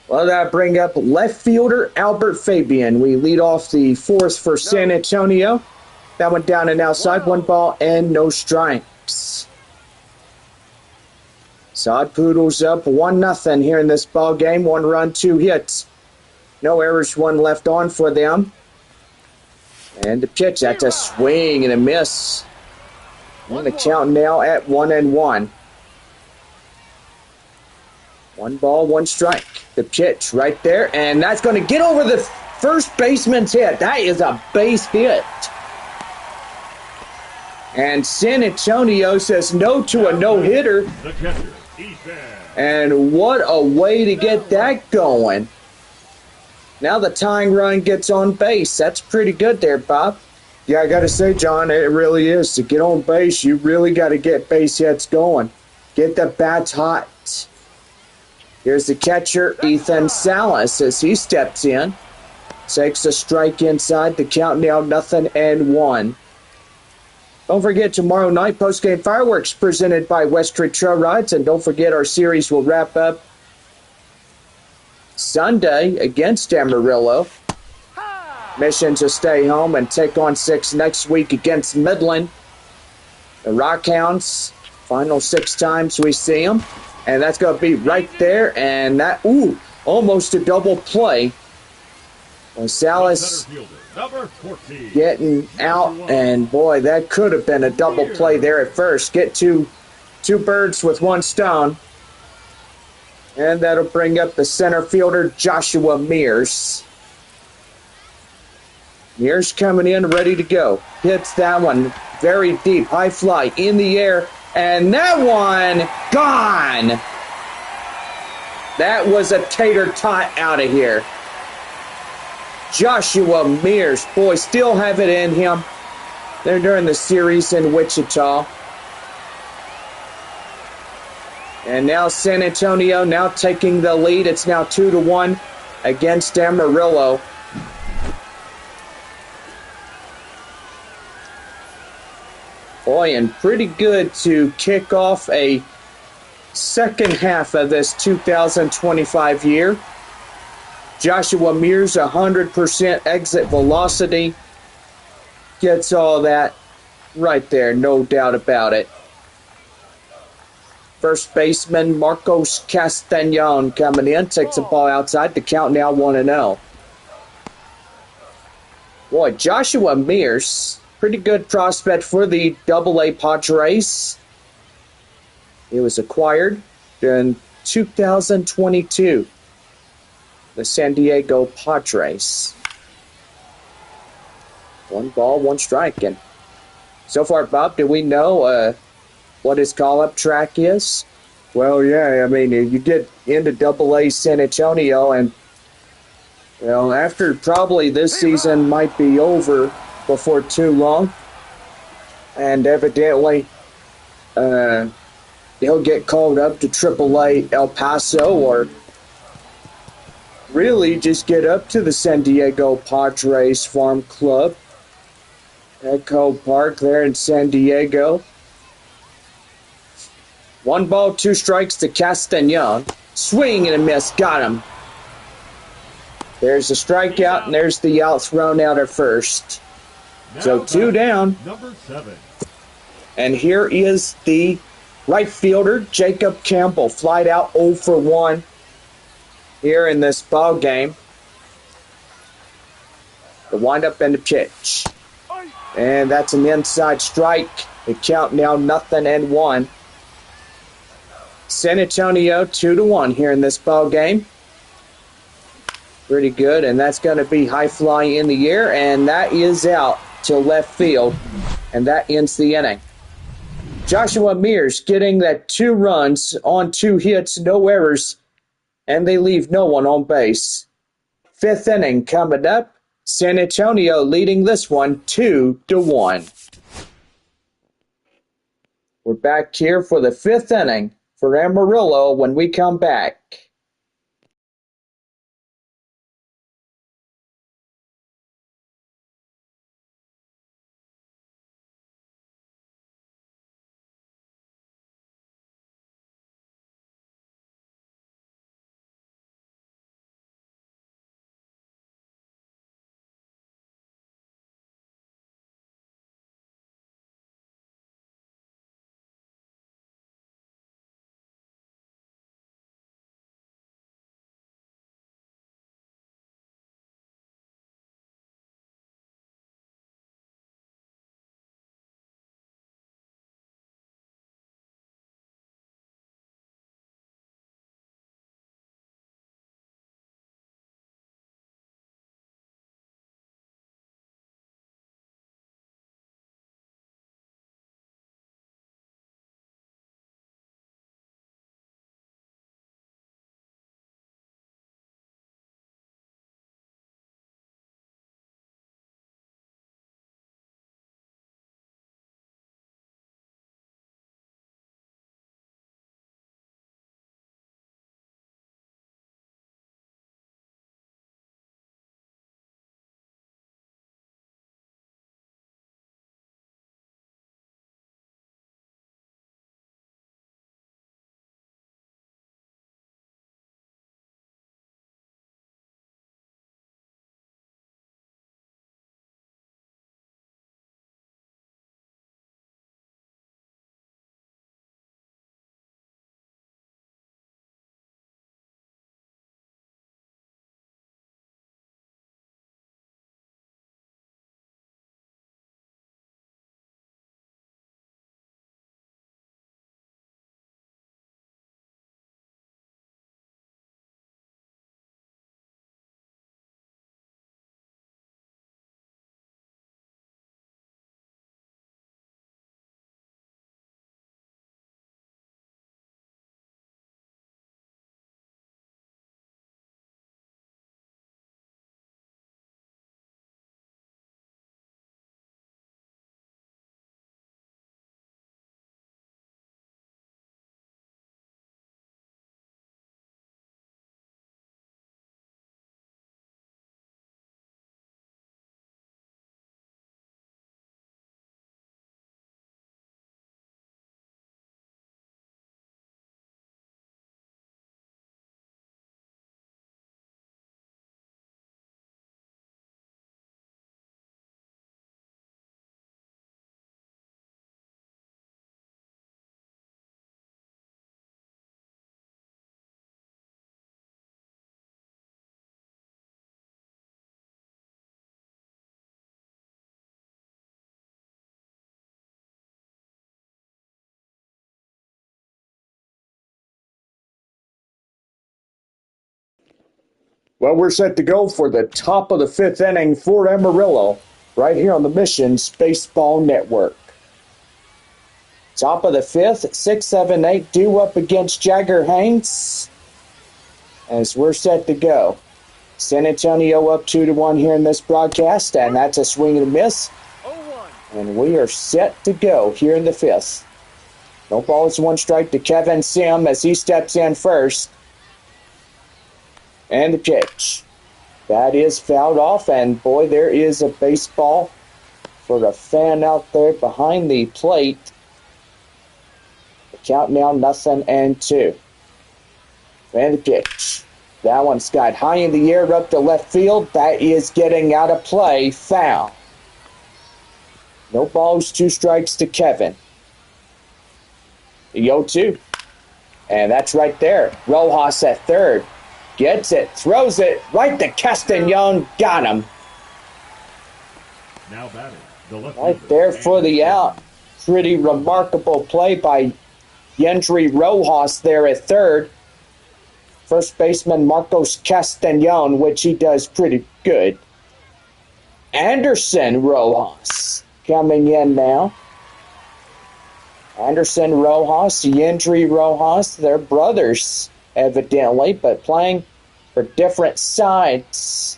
Well, that bring up left fielder Albert Fabian. We lead off the 4th for San Antonio. That went down and outside, 1 ball and no strikes. Sod Poodles up 1-0 here in this ball game. 1 run, 2 hits. No errors, 1 left on for them. And the pitch, that's a swing and a miss. And the count now at 1-1. 1 ball, 1 strike. The pitch right there, and that's going to get over the first baseman's head. That is a base hit. And San Antonio says no to a no-hitter. The catcher, Ethan. And what a way to get that going. Now the tying run gets on base. That's pretty good there, Bob. Yeah, I got to say, John, it really is. To get on base, you really got to get base hits going. Get the bats hot. Here's the catcher, Ethan Salas, as he steps in. Takes a strike inside. The count now 0-1. Don't forget, tomorrow night, post-game fireworks presented by Westridge Trail Rides. And don't forget, our series will wrap up Sunday against Amarillo. Mission to stay home and take on 6 next week against Midland. The Rockhounds, final 6 times we see them. And that's going to be right there. And that, almost a double play. Well, Salas getting out, and boy, that could have been a double play there at first. Get two birds with 1 stone. And that'll bring up the center fielder, Joshua Mears. Mears coming in, ready to go. Hits that one very deep, high fly in the air, and that one gone. That was a tater tot out of here. Joshua Mears, boy, still have it in him. They're during the series in Wichita. And now San Antonio now taking the lead. It's now 2-1 against Amarillo. Boy, and pretty good to kick off a second half of this 2025 year. Joshua Mears, 100% exit velocity. Gets all that right there, no doubt about it. First baseman Marcos Castañon coming in, takes the ball outside. The count now 1-0. Boy, Joshua Mears, pretty good prospect for the AA Padres. He was acquired in 2022. The San Diego Padres. 1 ball, 1 strike. And so far, Bob, do we know what his call-up track is? Well, yeah, I mean, you get into AA San Antonio, and after probably this season might be over before too long, and evidently he'll get called up to AAA El Paso, or really just get up to the San Diego Padres Farm Club, Echo Park there in San Diego. 1 ball, 2 strikes to Castañon. Swing and a miss. Got him. There's a strikeout, and there's the out thrown out at first. So 2 down. Number 7. And here is the right fielder, Jacob Campbell. Flied out 0 for 1 here in this ball game. The windup and the pitch. And that's an inside strike. The count now 0-1. San Antonio 2-1 here in this ball game. Pretty good, and that's going to be high fly in the air, and that is out to left field, and that ends the inning. Joshua Mears getting that 2 runs on 2 hits, no errors, and they leave no one on base. 5th inning coming up. San Antonio leading this one 2-1. We're back here for the 5th inning for Amarillo when we come back. Well, we're set to go for the top of the fifth inning for Amarillo, right here on the Missions Baseball Network. Top of the fifth, 6, 7, 8 due up against Jagger Haynes as we're set to go. San Antonio up 2-1 here in this broadcast, and that's a swing and a miss. And we are set to go here in the fifth. No balls, one strike to Kevin Sim as he steps in first. And the pitch. That is fouled off, and boy, there is a baseball for the fan out there behind the plate. The count now 0-2. And the pitch. That one's got high in the air up to left field. That is getting out of play. Foul. No balls, 2 strikes to Kevin. The 0-2. And that's right there. Rojas at third. Gets it, throws it right to Castellon. Got him. Now batting, the left Right there for the out. Pretty remarkable play by Yendry Rojas there at third. First baseman Marcos Castellon, which he does pretty good. Anderson Rojas coming in now. Anderson Rojas, Yendry Rojas, they're brothers evidently, but playing for different sides.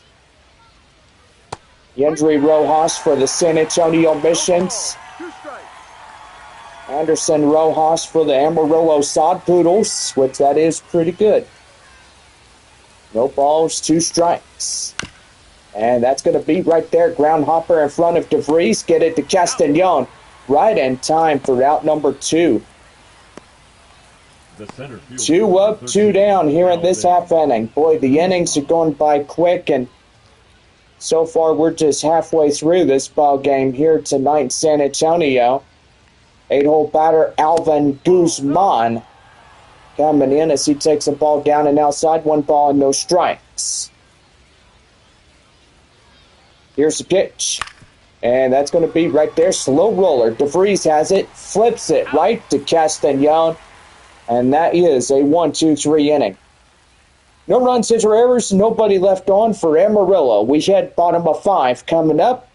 Yendry Rojas for the San Antonio Missions. Anderson Rojas for the Amarillo Sod Poodles, which that is pretty good. No balls, 2 strikes. And that's going to be right there. Ground hopper in front of DeVries. Get it to Castellon. Right in time for out number 2. The center field 2 up, 2 down here in this half inning. Boy, the innings are going by quick, and so far we're just halfway through this ball game here tonight in San Antonio. 8-hole batter Alvin Guzman coming in as he takes a ball down and outside. 1 ball and no strikes. Here's the pitch. And that's going to be right there. Slow roller. DeVries has it. Flips it right to Castellon. And that is a 1-2-3 inning. No runs, hits, or errors. Nobody left on for Amarillo. We head bottom of 5 coming up.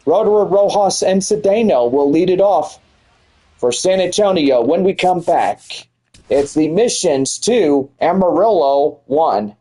Roederer, Rojas, and Cedeno will lead it off for San Antonio when we come back. It's the Missions 2, Amarillo 1.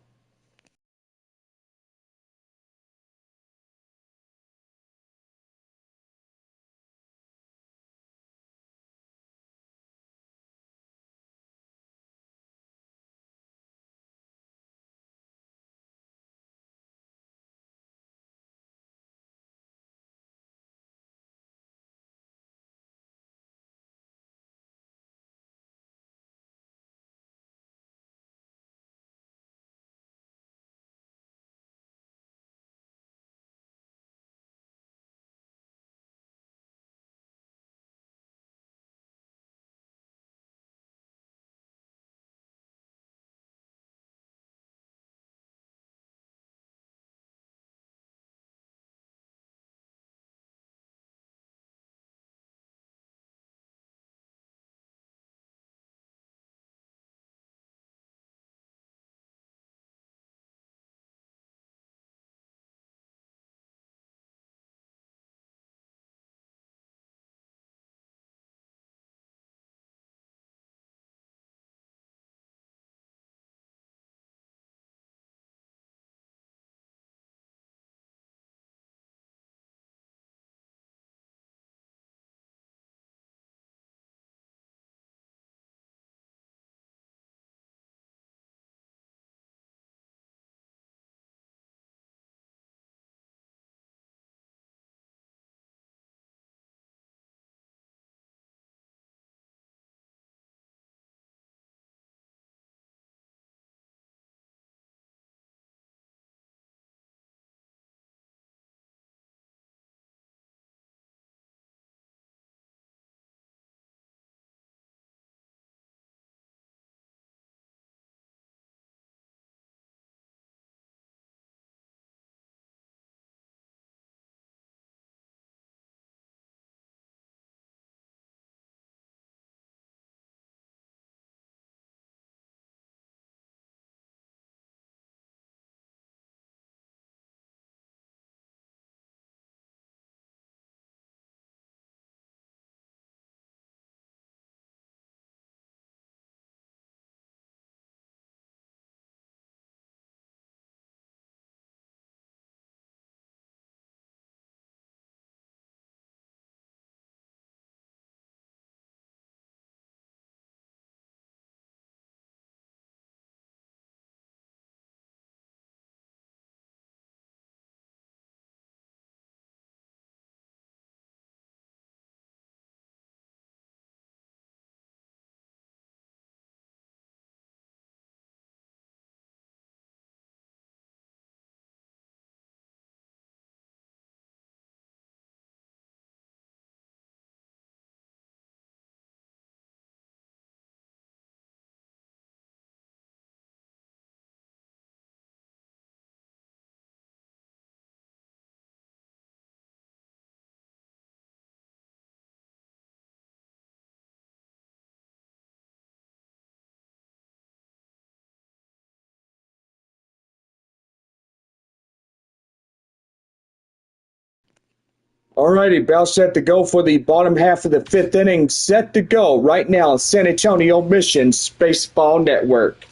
Alrighty, bell set to go for the bottom half of the fifth inning. Set to go right now. San Antonio Missions Baseball Network.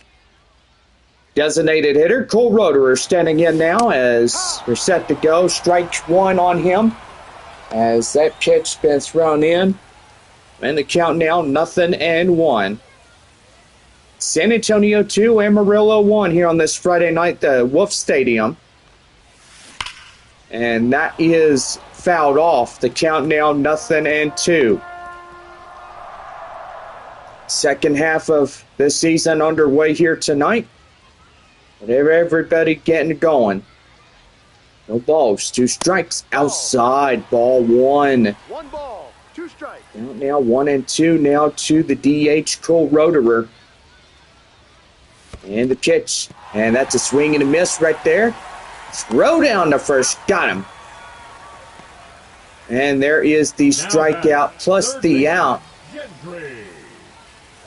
Designated hitter Cole Roederer standing in now as we're set to go. Strike one on him as that pitch been thrown in. And the count now 0-1. San Antonio 2, Amarillo 1 here on this Friday night at Wolf Stadium. And that is fouled off. The count now 0-2. Second half of the season underway here tonight. Everybody getting going. No balls, 2 strikes outside. Ball 1. 1 ball, 2 strikes. Now 1-2 now to the DH Cole Roederer. And the pitch. And that's a swing and a miss right there. Throw down the first. Got him. And there is the strikeout plus the out.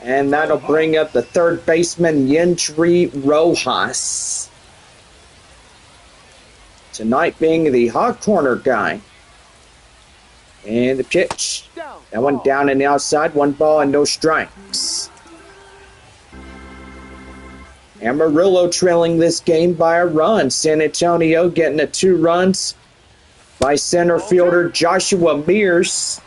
And that'll bring up the third baseman, Yendry Rojas. Tonight being the hot corner guy. And the pitch. That one down and outside. 1 ball and no strikes. Amarillo trailing this game by a run. San Antonio getting a 2 runs by center fielder Joshua Mears.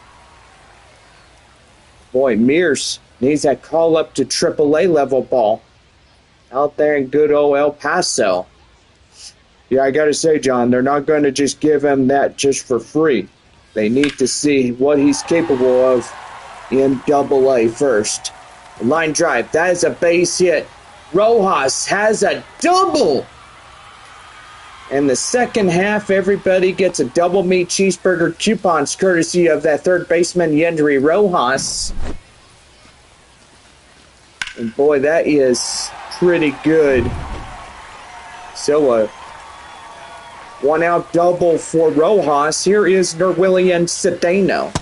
Boy, Mears needs that call up to AAA level ball out there in good old El Paso. Yeah, I got to say, John, they're not going to just give him that just for free. They need to see what he's capable of in AA first. Line drive, that is a base hit. Rojas has a double. In the second half, everybody gets a double meat cheeseburger coupons courtesy of that third baseman, Yendry Rojas. And boy, that is pretty good. So a 1-out double for Rojas. Here is Nerwillian Cedeno.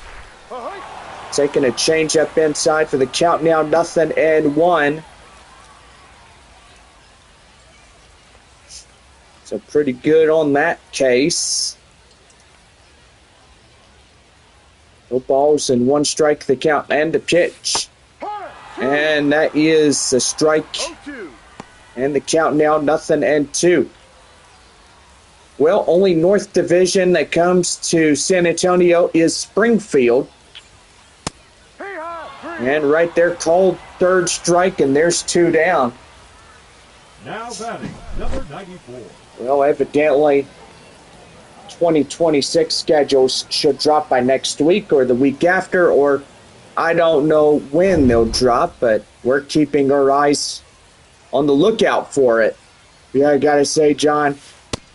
Taking a change up inside for the count now 0-1. So pretty good on that case. No balls and 1 strike, the count and the pitch. And that is a strike. And the count now 0-2. Well, only North Division that comes to San Antonio is Springfield. And right there called third strike, and there's 2 down. Now batting, number 94. Well, evidently 2026 schedules should drop by next week or the week after, or I don't know when they'll drop, but we're keeping our eyes on the lookout for it. Yeah, I gotta say, John,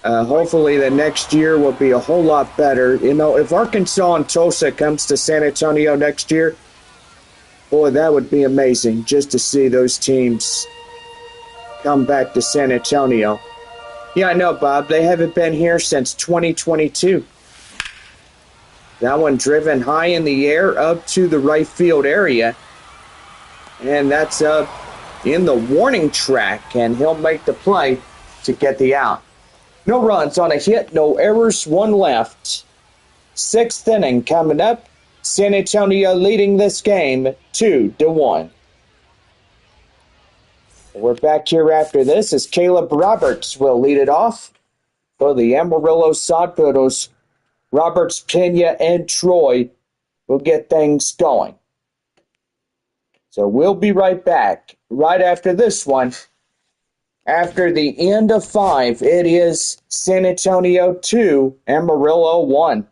hopefully the next year will be a whole lot better. You know, if Arkansas and Tulsa comes to San Antonio next year, boy, that would be amazing just to see those teams come back to San Antonio. Yeah, I know, Bob. They haven't been here since 2022. That one driven high in the air up to the right field area. And that's up in the warning track, and he'll make the play to get the out. No runs on a hit, no errors, 1 left. 6th inning coming up. San Antonio leading this game 2-1. We're back here after this as Caleb Roberts will lead it off for the Amarillo Sod Poodles. Roberts, Pena, and Troy will get things going. So we'll be right back right after this one. After the end of 5, it is San Antonio 2, Amarillo 1.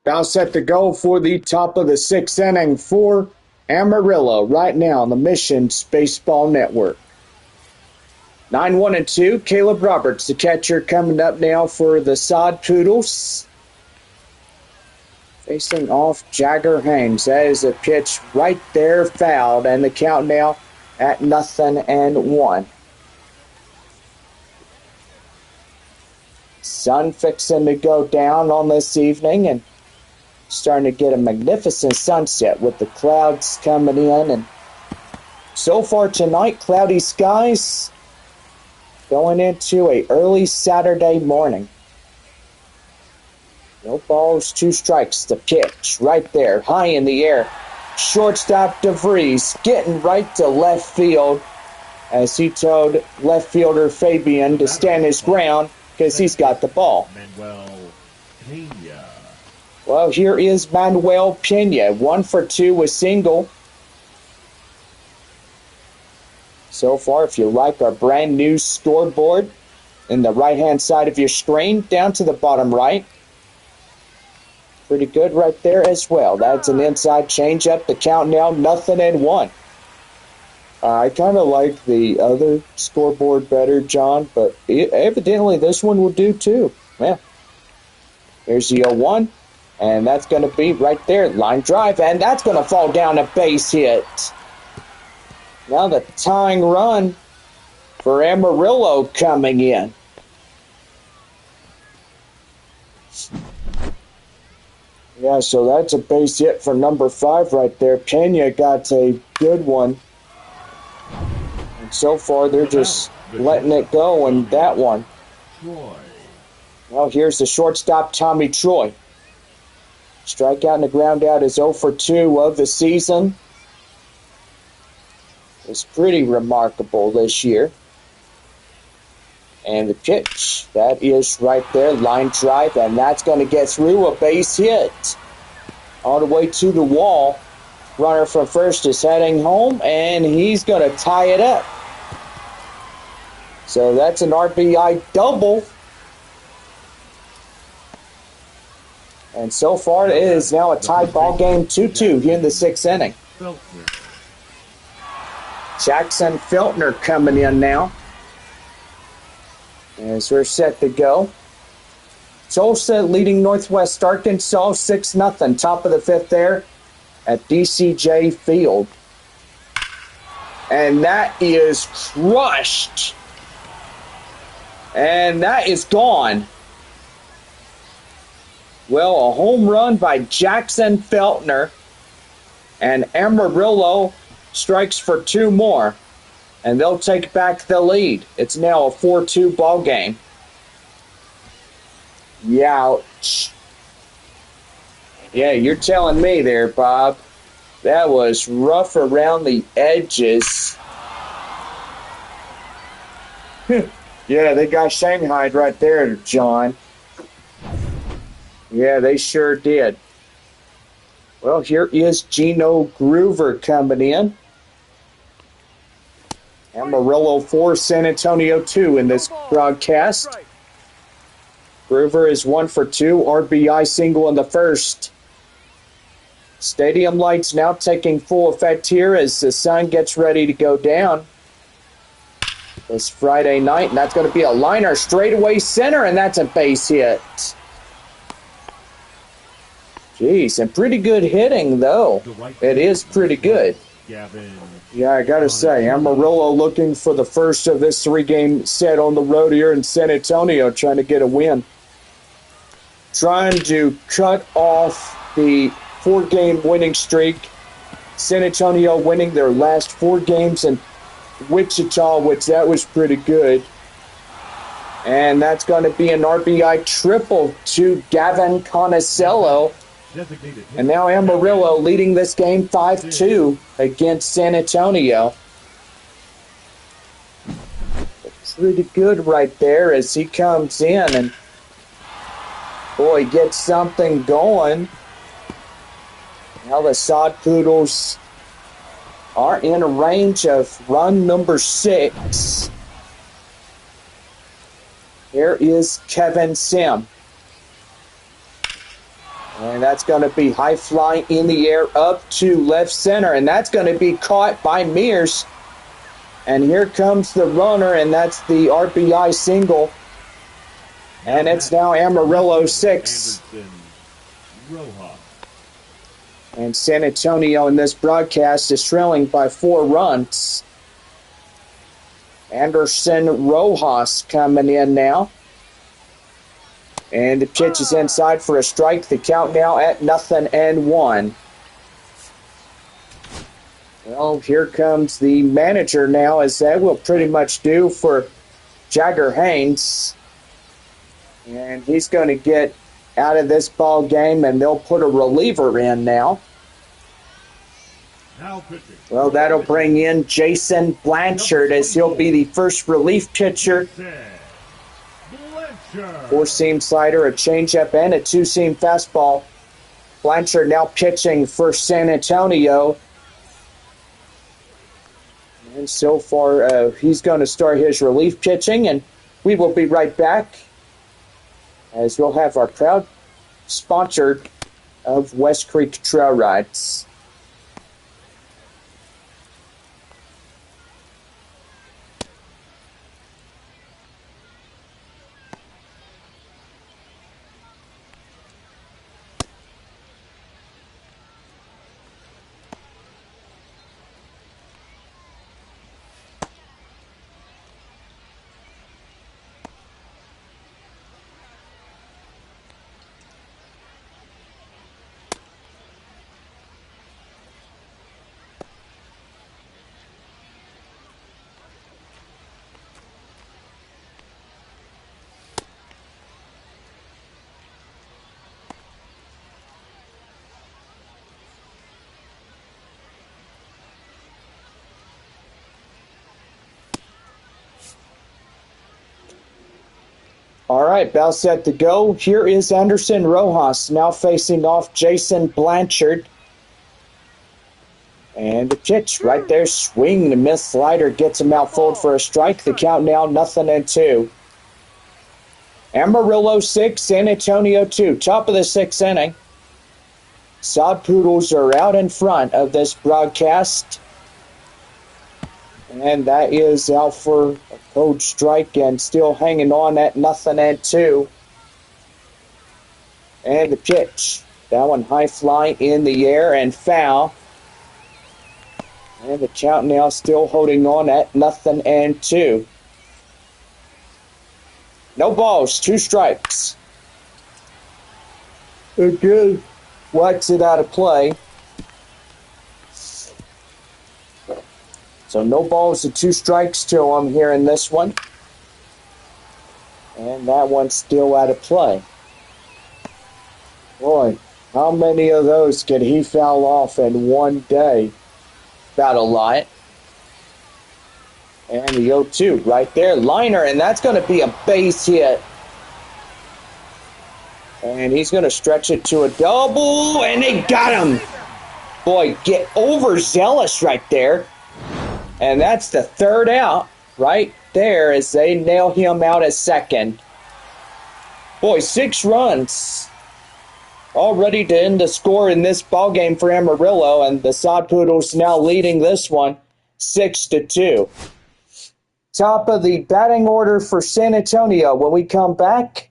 Now set to go for the top of the sixth inning for Amarillo right now on the Missions Baseball Network. 9-1-2, Caleb Roberts, the catcher, coming up now for the Sod Poodles. Facing off Jagger Haynes. That is a pitch right there, fouled, and the count now at 0-1. Sun fixing to go down on this evening and starting to get a magnificent sunset with the clouds coming in. And so far tonight, cloudy skies going into a early Saturday morning. No balls, 2 strikes. The pitch right there, high in the air. Shortstop DeVries getting right to left field as he told left fielder Fabian to stand his ground because he's got the ball. Manuel Pena. Well, here is Manuel Pena, 1 for 2 with single. So far, if you like our brand new scoreboard in the right-hand side of your screen, down to the bottom right. Pretty good right there as well. That's an inside changeup. The count now 0-1. I kind of like the other scoreboard better, John, but evidently this one will do too. Yeah. Here's the 0-1, and that's going to be right there. Line drive, and that's going to fall down a base hit. Now the tying run for Amarillo coming in. Yeah, so that's a base hit for number 5 right there. Pena got a good one. And so far, they're just letting it go in that one. Well, here's the shortstop, Tommy Troy. Strikeout and a ground out is 0 for 2 of the season. It's pretty remarkable this year. And the pitch, that is right there, line drive, and that's going to get through, a base hit. All the way to the wall. Runner from first is heading home, and he's going to tie it up. So that's an RBI double. And so far it is now a tied ball game, 2-2 here in the 6th inning. Jackson Feltner coming in now. As we're set to go. Tulsa leading Northwest Arkansas 6-0. Top of the 5th there at DCJ Field. And that is crushed. And that is gone. Well, a home run by Jackson Feltner. And Amarillo strikes for 2 more. And they'll take back the lead. It's now a 4-2 ball game. Youch. Yeah, you're telling me there, Bob. That was rough around the edges. Yeah, they got shanghaied right there, John. Yeah, they sure did. Well, here is Gino Groover coming in. Amarillo 4, San Antonio 2 in this broadcast. Groover is 1 for 2, RBI single in the first. Stadium lights now taking full effect here as the sun gets ready to go down this Friday night, and that's going to be a liner straightaway center, and that's a base hit. Jeez, and pretty good hitting, though. It is pretty good. Yeah, I got to say, Amarillo looking for the first of this 3-game set on the road here in San Antonio, trying to get a win. Trying to cut off the 4-game winning streak. San Antonio winning their last 4 games in Wichita, which that was pretty good. And that's going to be an RBI triple to Gavin Conicello. And now Amarillo leading this game 5-2 against San Antonio. Pretty good right there as he comes in and, boy, gets something going. Now the Sod Poodles are in a range of run number 6. Here is Kevin Sim. And that's going to be high flying in the air up to left center. And that's going to be caught by Mears. And here comes the runner, and that's the RBI single. And it's now Amarillo 6. Anderson Rojas. And San Antonio in this broadcast is trailing by 4 runs. Anderson Rojas coming in now. And the pitch is inside for a strike. The count now at 0-1. Well, here comes the manager now, as that will pretty much do for Jagger Haynes. And he's going to get out of this ball game, and they'll put a reliever in now. Well, that'll bring in Jason Blanchard, as he'll be the first relief pitcher. 4-seam slider, a changeup, and a 2-seam fastball. Blanchard now pitching for San Antonio. And so far, he's going to start his relief pitching, and we will be right back, as we'll have our proud sponsor of West Creek Trail Rides. All right, bell set to go. Here is Anderson Rojas now facing off Jason Blanchard. And the pitch right there, swing and miss slider, gets him out fold for a strike. The count now 0-2. Amarillo 6, San Antonio 2. Top of the 6th inning. Sod Poodles are out in front of this broadcast. And that is out for a cold strike and still hanging on at 0-2. And the pitch. That one high fly in the air and foul. And the count now still holding on at 0-2. No balls, 2 strikes. Okay. Whacks it out of play. So no balls and 2 strikes to him here in this one. And that one's still out of play. Boy, how many of those can he foul off in one day? About a lot. And the 0-2 right there. Liner, and that's going to be a base hit. And he's going to stretch it to a double, and they got him. Boy, get overzealous right there. And that's the 3rd out right there as they nail him out at 2nd. Boy, 6 runs. All ready to end the score in this ballgame for Amarillo, and the Sod Poodles now leading this one 6-2. Top of the batting order for San Antonio when we come back,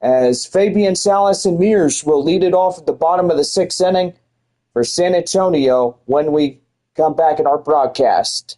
as Fabian Salas and Mears will lead it off at the bottom of the 6th inning for San Antonio when we come back in our broadcast.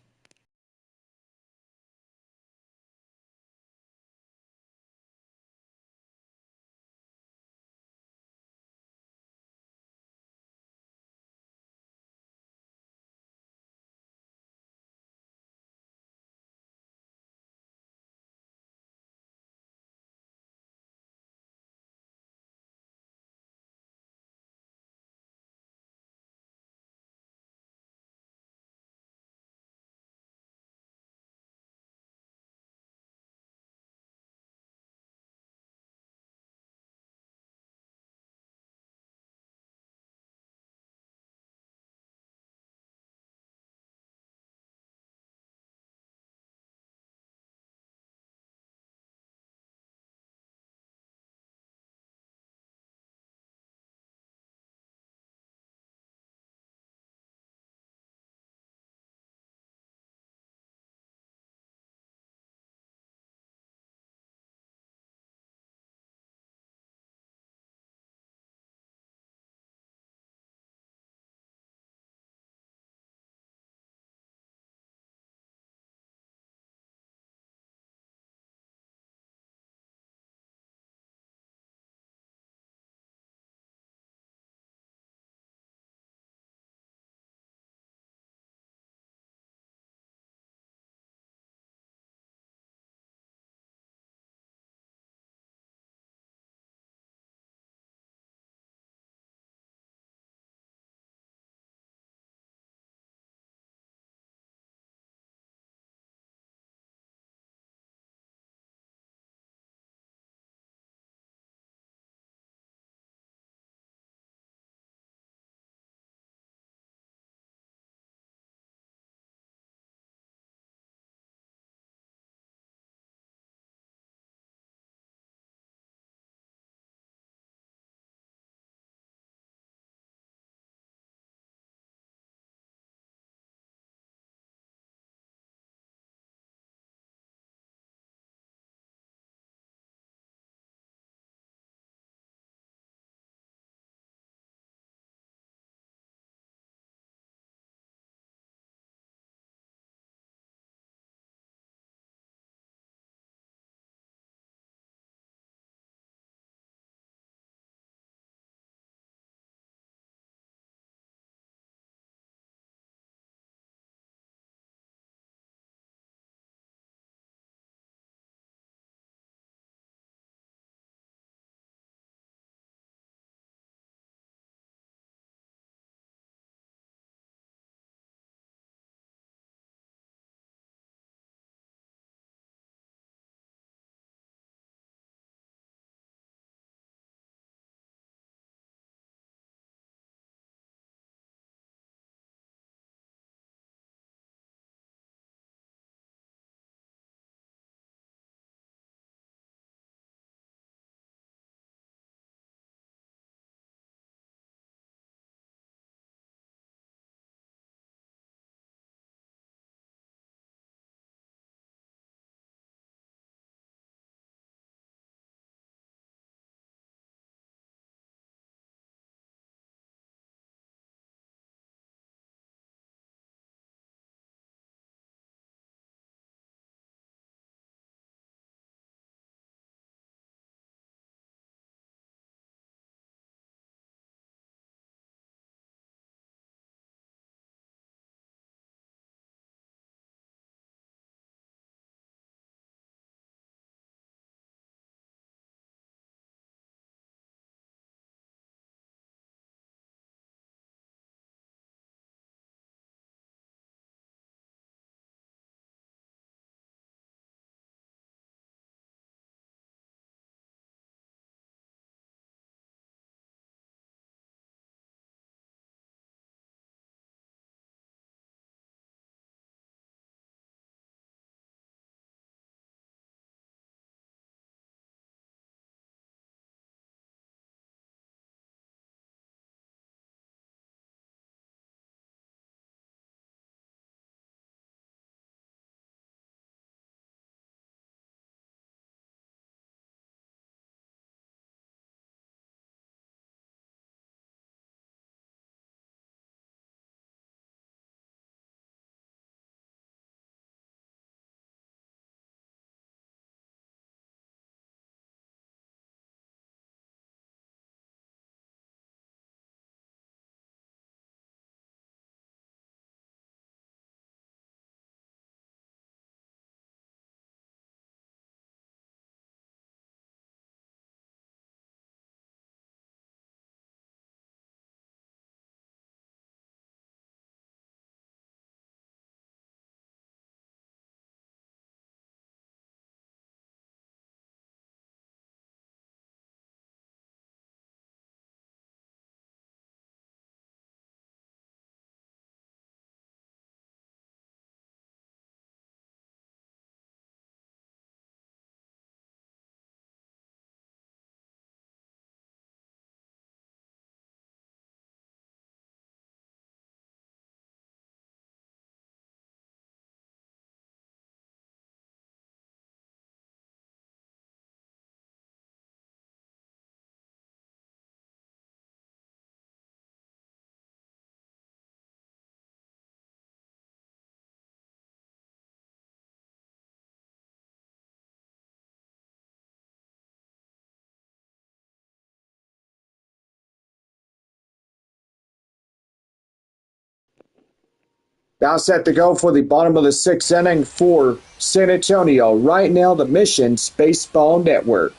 Now set to go for the bottom of the sixth inning for San Antonio. Right now, the Mission's Baseball Network.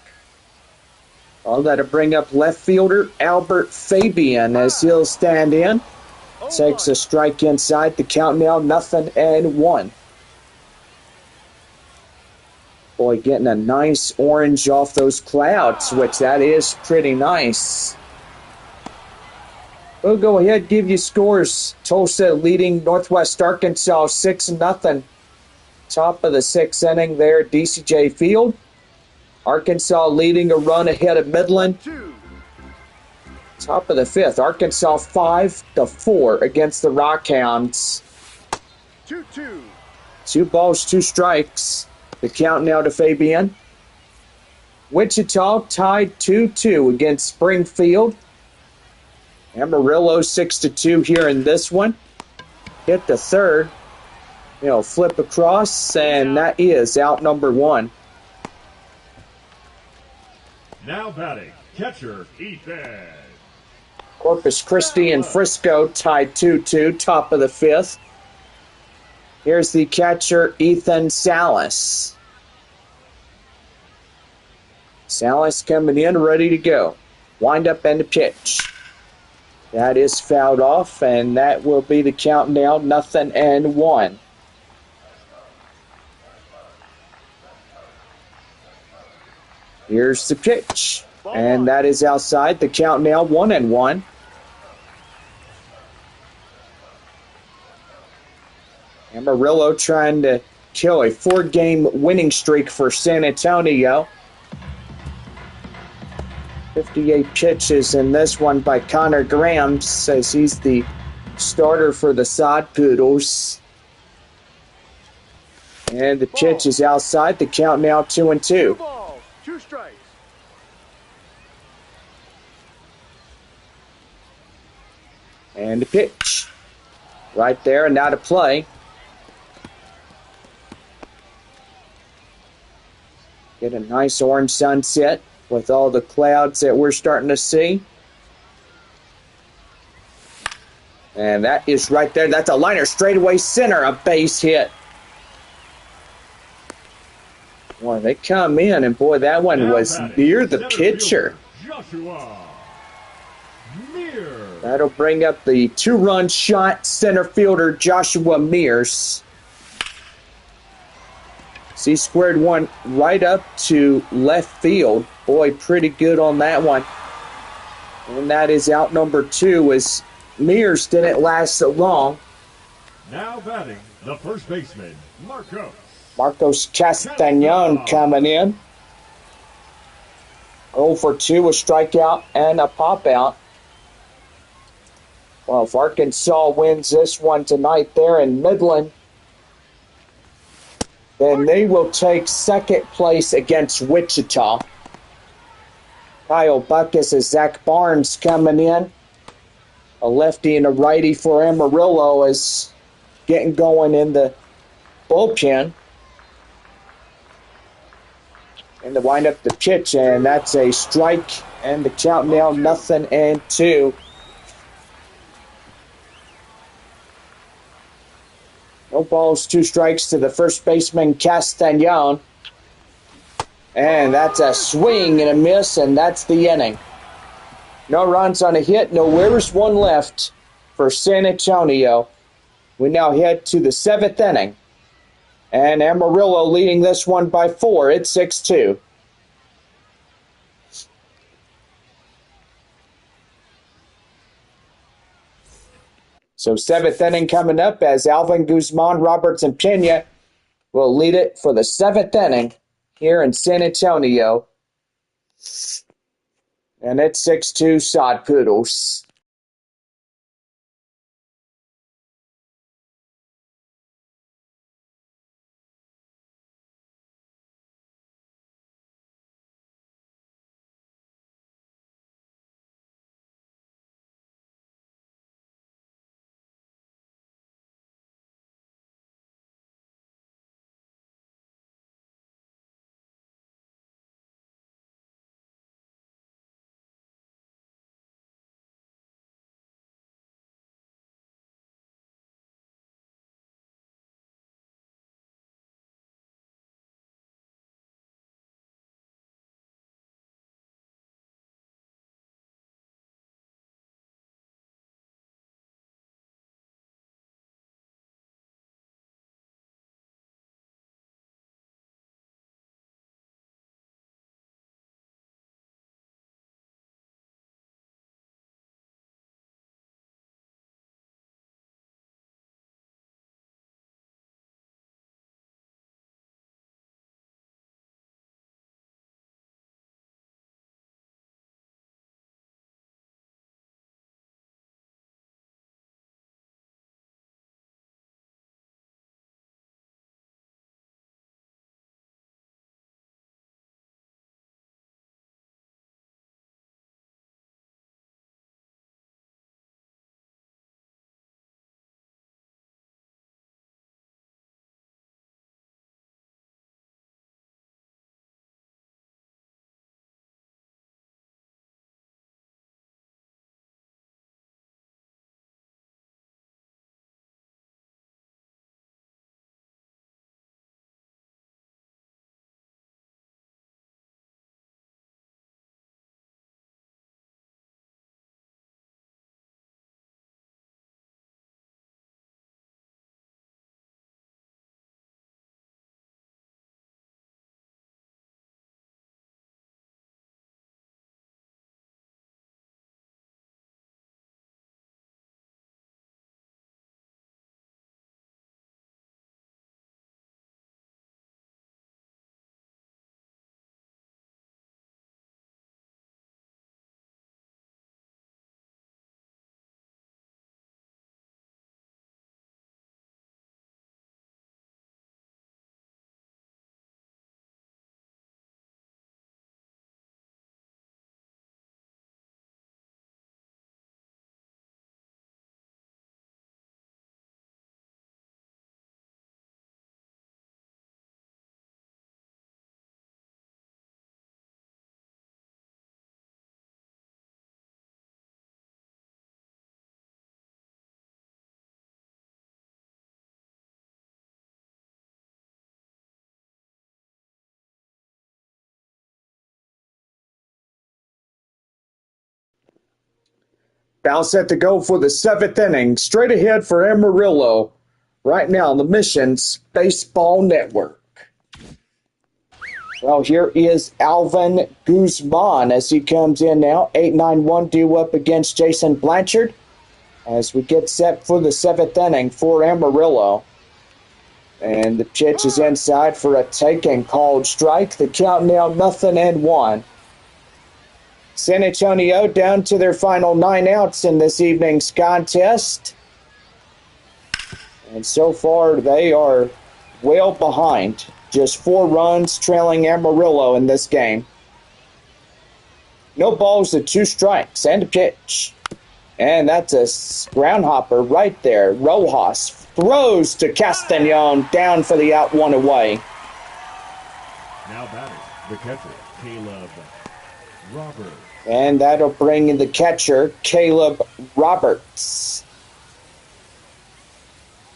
I'll let it bring up left fielder Albert Fabian as he'll stand in. Takes a strike inside. The count now 0-1. Boy, getting a nice orange off those clouds, which that is pretty nice. We'll go ahead and give you scores. Tulsa leading Northwest Arkansas 6-0. Top of the sixth inning there at DCJ Field. Arkansas leading a run ahead of Midland. Top of the fifth, Arkansas 5-4 against the Rockhounds. 2-2. 2 balls, 2 strikes. The count now to Fabian. Wichita tied 2-2 against Springfield. Amarillo 6-2 here in this one. Hit the third. Flip across, and that is out number 1. Now batting, catcher Ethan. Corpus Christi and Frisco tied 2-2, top of the fifth. Here's the catcher, Ethan Salas. Salas coming in, ready to go. Wind up and the pitch. That is fouled off, and that will be the count now, 0-1. Here's the pitch, and that is outside. The count now 1-1. Amarillo trying to kill a 4-game winning streak for San Antonio. 58 pitches in this one by Connor Graham, says he's the starter for the Sod Poodles. And the pitch is outside. The count now 2-2. 2 balls, 2 strikes. And the pitch. Right there and now to play. Get a nice orange sunset with all the clouds that we're starting to see. And that is right there. That's a liner straightaway center, a base hit. Boy, they come in, and boy, that one was near the pitcher. That'll bring up the 2-run shot center fielder Joshua Mears. He squared one right up to left field. Boy, pretty good on that one. And that is out number 2 as Mears didn't last so long. Now batting, the first baseman, Marcos Castañon coming in. 0 for 2, a strikeout and a pop-out. Well, if Arkansas wins this one tonight there in Midland, then they will take second place against Wichita. Kyle Buckus as Zach Barnes coming in. A lefty and a righty for Amarillo is getting going in the bullpen. And to wind up the pitch, and that's a strike, and the count now 0-2. No balls, 2 strikes to the first baseman, Castañon. And that's a swing and a miss, and that's the inning. No runs on a hit, no errors, 1 left for San Antonio. We now head to the 7th inning. And Amarillo leading this one by 4. It's 6-2. So 7th inning coming up as Alvin Guzman, Roberts, and Pena will lead it for the 7th inning here in San Antonio. And it's 6-2 Sod Poodles. Bounce set to go for the 7th inning. Straight ahead for Amarillo. Right now on the Missions Baseball Network. Well, here is Alvin Guzman as he comes in now. 8-9-1 due up against Jason Blanchard as we get set for the 7th inning for Amarillo. And the pitch is inside for a taken called strike. The count now 0-1. San Antonio down to their final 9 outs in this evening's contest. And so far they are well behind. Just 4 runs trailing Amarillo in this game. No balls and 2 strikes and a pitch. And that's a ground hopper right there. Rojas throws to Castañon down for the out, 1 away. Now batting, the catcher, Caleb Roberts. And that'll bring in the catcher, Caleb Roberts.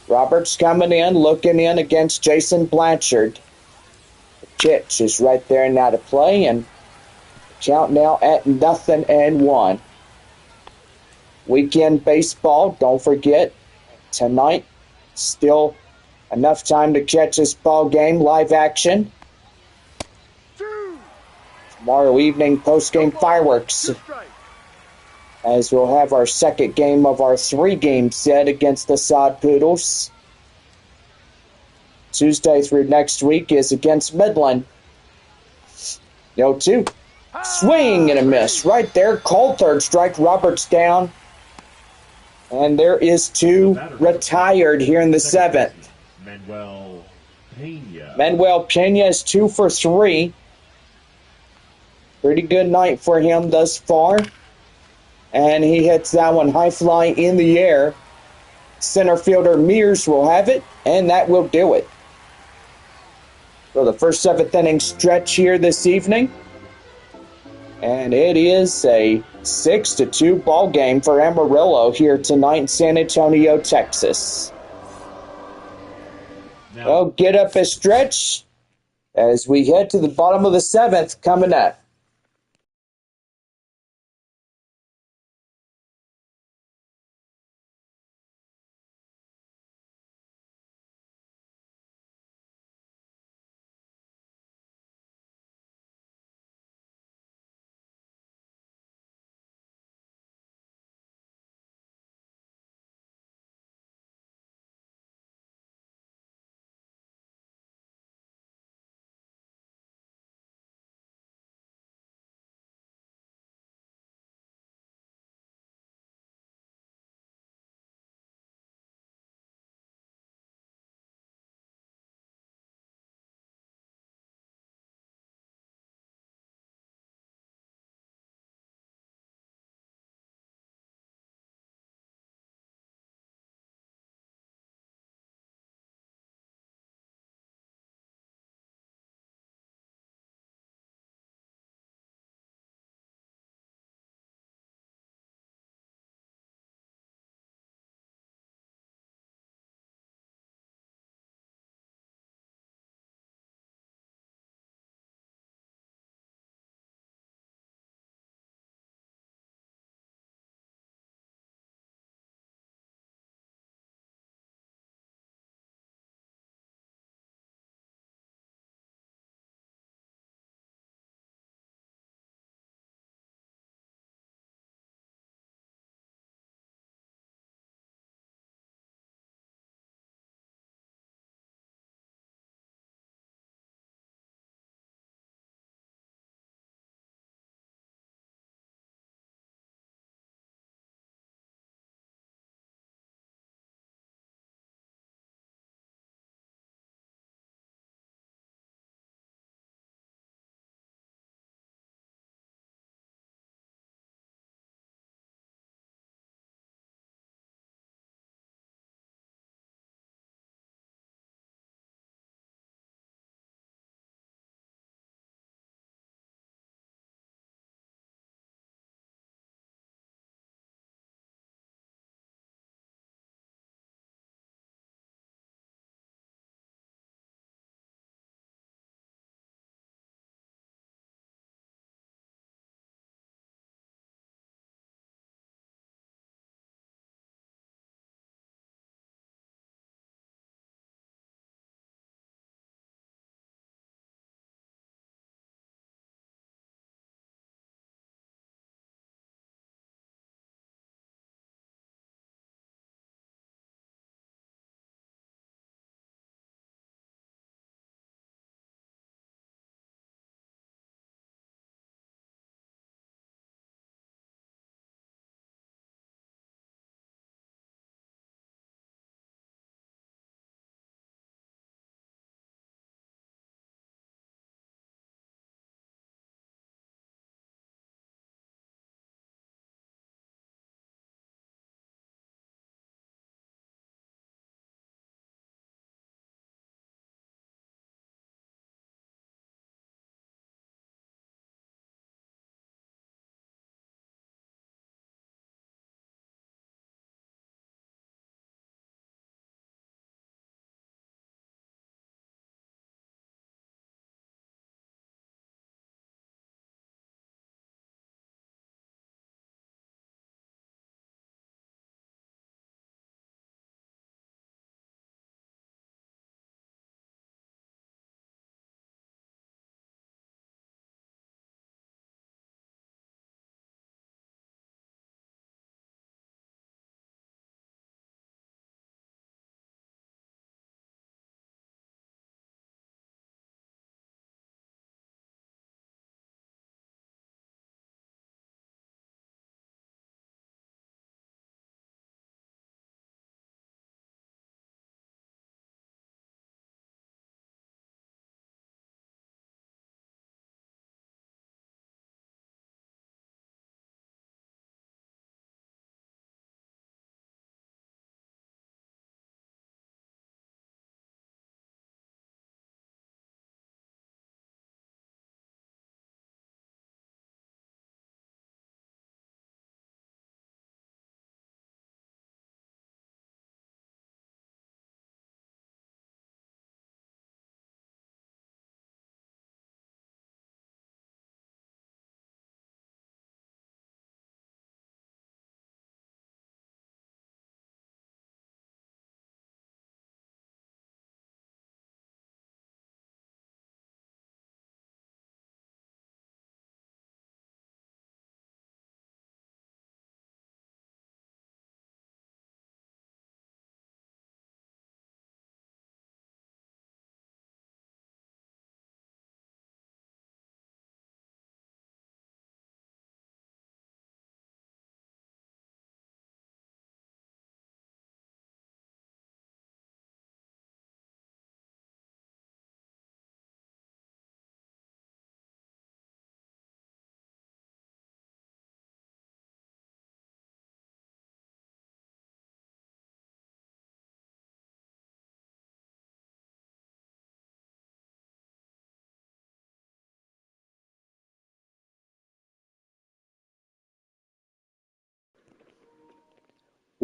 Roberts coming in, looking in against Jason Blanchard. The pitch is right there now to play, and count now at 0-1. Weekend baseball, don't forget, tonight, still enough time to catch this ball game, live action. Tomorrow evening, post-game fireworks, as we'll have our second game of our 3-game set against the Sod Poodles. Tuesday through next week is against Midland. 0-2. Swing and a miss. Right there. Called third strike. Roberts down. And there is 2 retired here in the 7th. Manuel Pena is 2 for 3. Pretty good night for him thus far. And he hits that one high fly in the air. Center fielder Mears will have it, and that will do it. So the first 7th inning stretch here this evening. And it is a 6-2 ball game for Amarillo here tonight in San Antonio, Texas. Well, get up a stretch as we head to the bottom of the 7th coming up.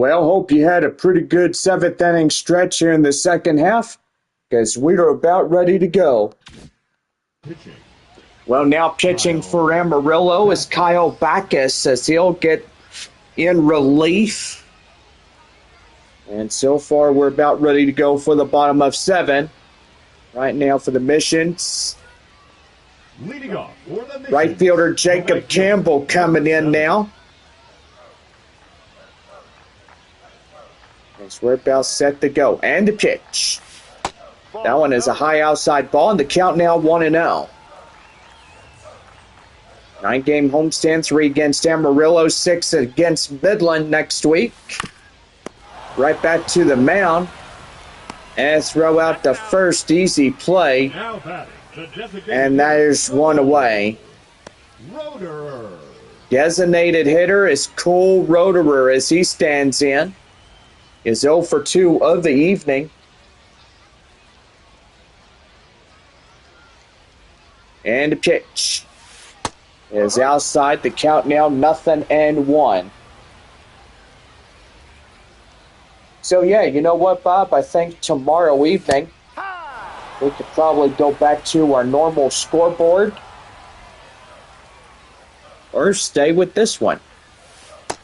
Well, hope you had a pretty good seventh inning stretch here in the second half, because we're about ready to go. Pitching. Well, now pitching for Amarillo is Kyle Backus as he'll get in relief. And so far, we're about ready to go for the bottom of 7. Right now for the Missions. Leading off for the Mission. Right fielder Jacob Campbell coming in now. As we're about set to go. And the pitch. That one is a high outside ball, and the count now 1-0. 9-game homestand, 3 against Amarillo, 6 against Midland next week. Right back to the mound. And throw out the first easy play. Now batting, the designated And there's one away. Roederer. Designated hitter is Cole Roederer as he stands in. Is 0 for 2 of the evening. And the pitch is outside. The count now 0-1. So yeah, you know what, Bob? I think tomorrow evening we could probably go back to our normal scoreboard or stay with this one.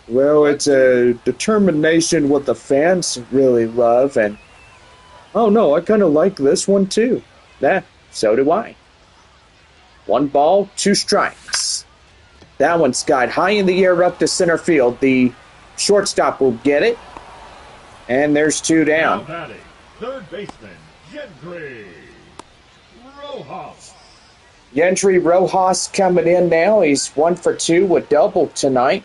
Well, it's a determination what the fans really love, and oh no, I kind of like this one too. Yeah, so do I. 1 ball, 2 strikes. That one's got high in the air up to center field. The shortstop will get it. And there's 2 down. Now batting, third baseman, Gentry Rojas. Gentry Rojas coming in now. He's 1 for 2 with double tonight.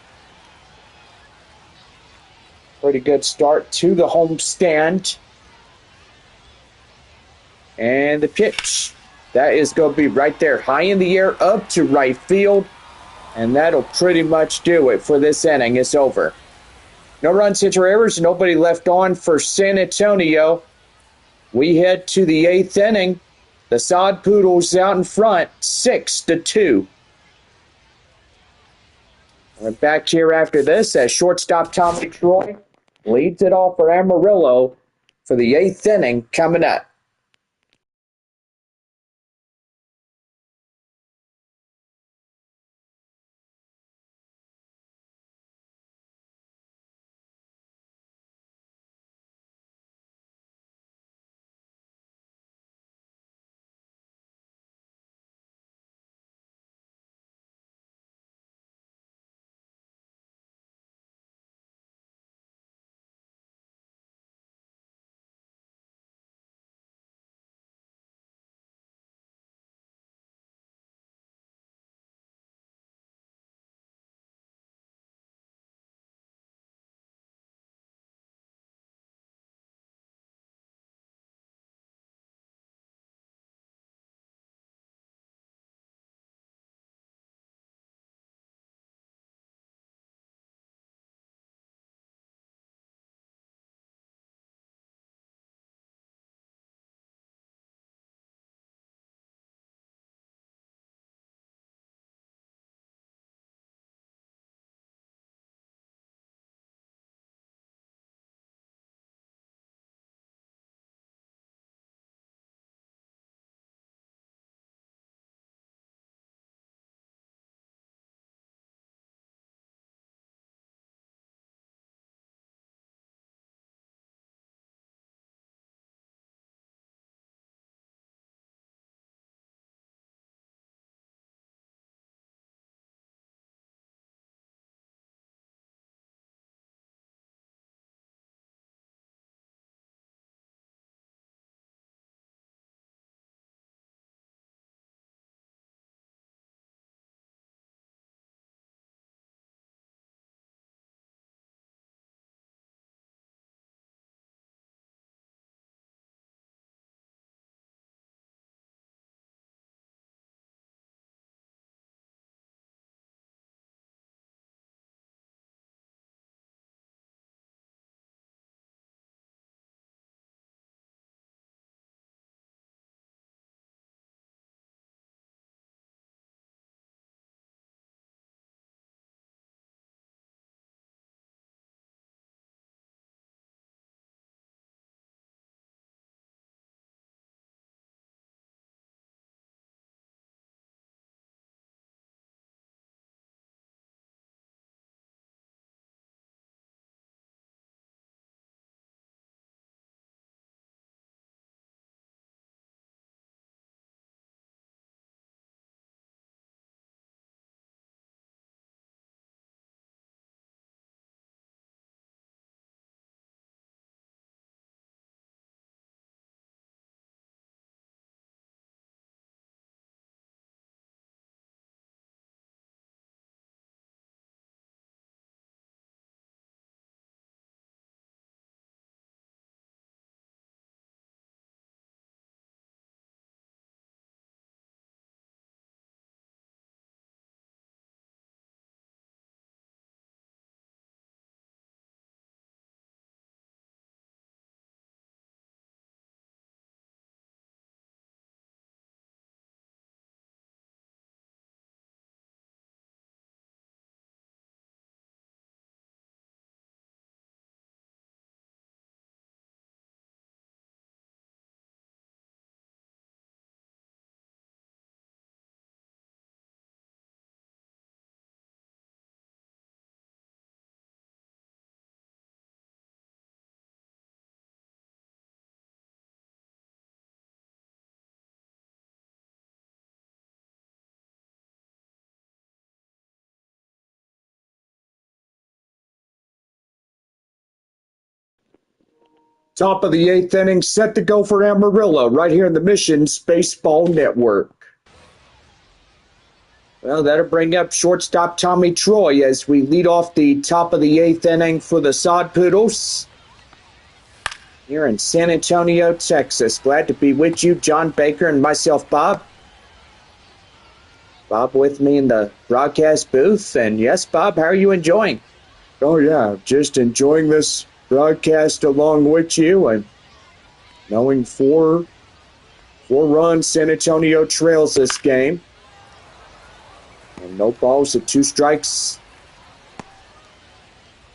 Pretty good start to the homestand. And the pitch. That is going to be right there, high in the air, up to right field. And that'll pretty much do it for this inning. It's over. No runs, hits, or errors. Nobody left on for San Antonio. We head to the 8th inning. The Sod Poodles out in front, 6-2. We're back here after this as shortstop Tommy Troy leads it off for Amarillo for the 8th inning coming up. Top of the eighth inning, set to go for Amarillo, right here in the Missions Baseball Network. Well, that'll bring up shortstop Tommy Troy as we lead off the top of the eighth inning for the Sod Poodles here in San Antonio, Texas. Glad to be with you, John Baker and myself, Bob. Bob with me in the broadcast booth. And yes, Bob, how are you enjoying? Oh, yeah, just enjoying this broadcast along with you and knowing four runs San Antonio trails this game. And no balls at 2 strikes.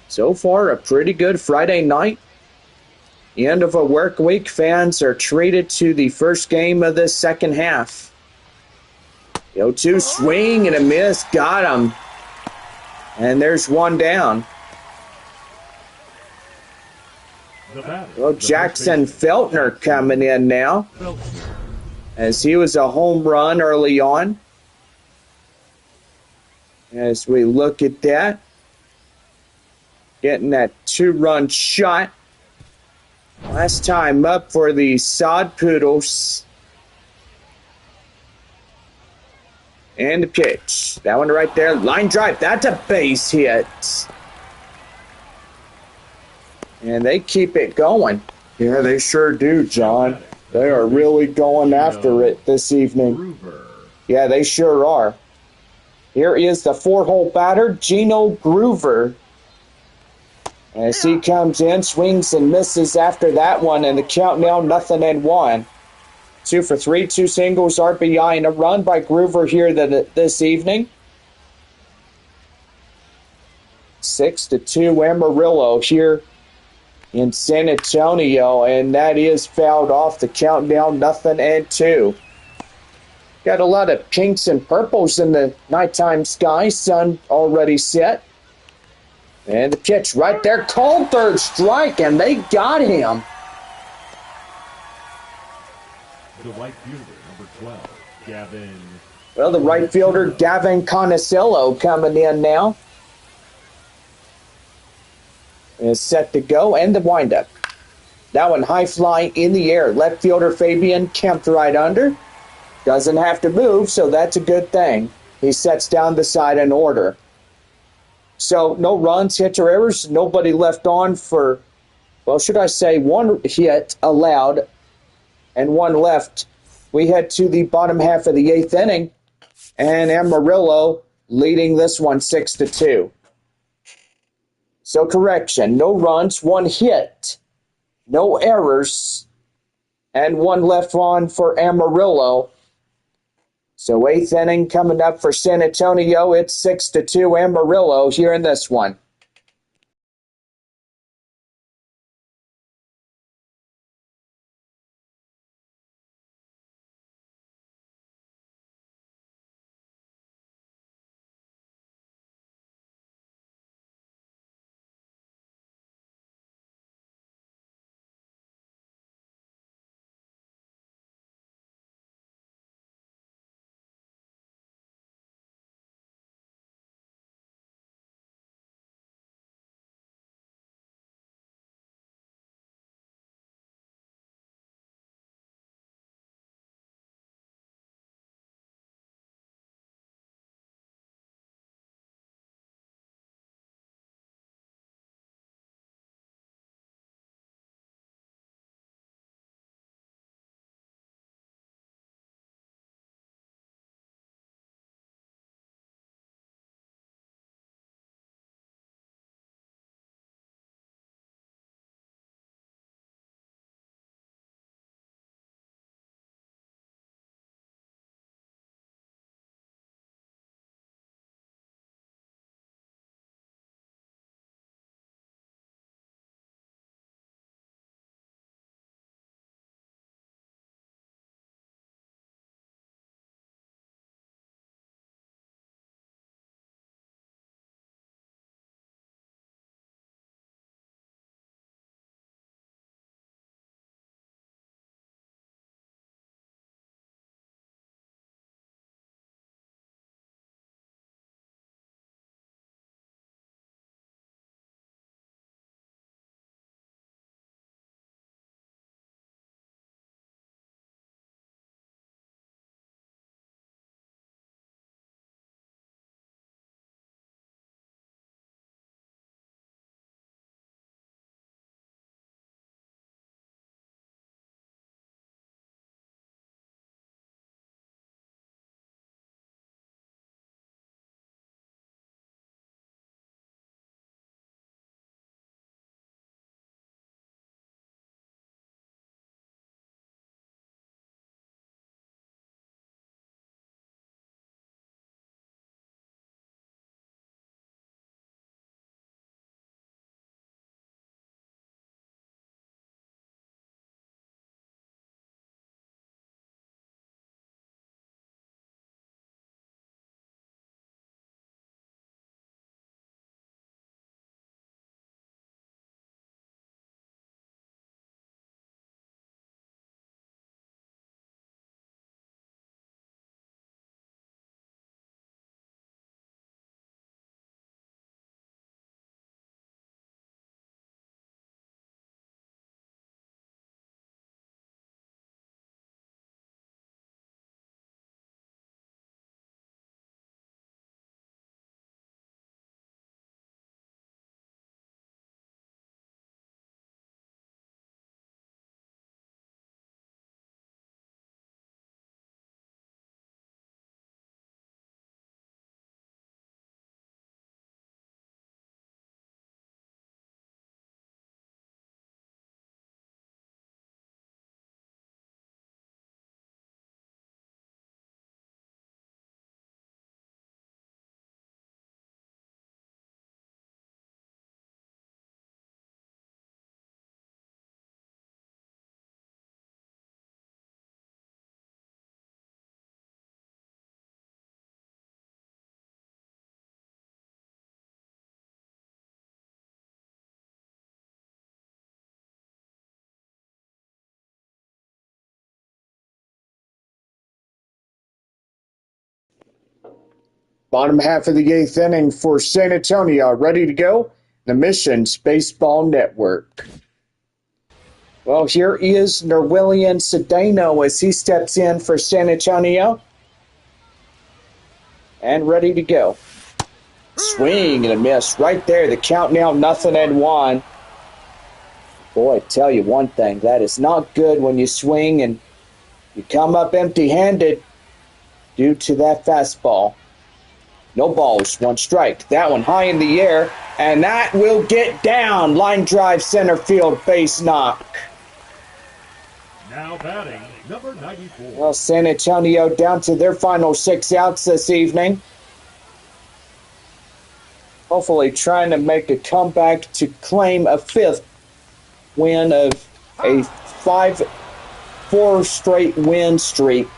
So far, a pretty good Friday night. The end of a work week, fans are treated to the first game of the second half. The 0-2 swing and a miss, got him. And there's one down. Well, Jackson Feltner coming in now, as he was a home run early on. As we look at that, getting that 2-run shot. Last time up for the Sod Poodles. And the pitch. That one right there. Line drive. That's a base hit. And they keep it going. Yeah, they sure do, John. They are really going after it this evening. Yeah, they sure are. Here is the 4-hole batter, Gino Groover. As he comes in, swings and misses after that one, and the count now 0-1. 2 for 3, 2 singles, RBI, and a run by Groover here this evening. 6-2 Amarillo here in San Antonio, and that is fouled off. The count now 0-2. Got a lot of pinks and purples in the nighttime sky. Sun already set. And the pitch right there, called third strike, and they got him. The right fielder, number 12, Gavin. Well, the right fielder, Gavin Conicello, coming in now. Is set to go, and the windup. That one high fly in the air. Left fielder Fabian camped right under. Doesn't have to move, so that's a good thing. He sets down the side in order. So no runs, hits, or errors. Nobody left on for, well, should I say, 1 hit allowed and 1 left. We head to the bottom half of the 8th inning, and Amarillo leading this one 6-2. So correction, no runs, 1 hit, no errors, and 1 left on for Amarillo. So 8th inning coming up for San Antonio. It's 6-2 Amarillo here in this one. Bottom half of the eighth inning for San Antonio. Ready to go? The Missions Baseball Network. Well, here is Nerwillian Cedeno as he steps in for San Antonio. And ready to go. Swing and a miss right there. The count now 0-1. Boy, I tell you one thing, that is not good when you swing and you come up empty-handed due to that fastball. No balls, one strike. That one high in the air, and that will get down. Line drive center field, base knock. Now batting, number 94. Well, San Antonio down to their final 6 outs this evening. Hopefully trying to make a comeback to claim a 5th win of a 4 straight win streak.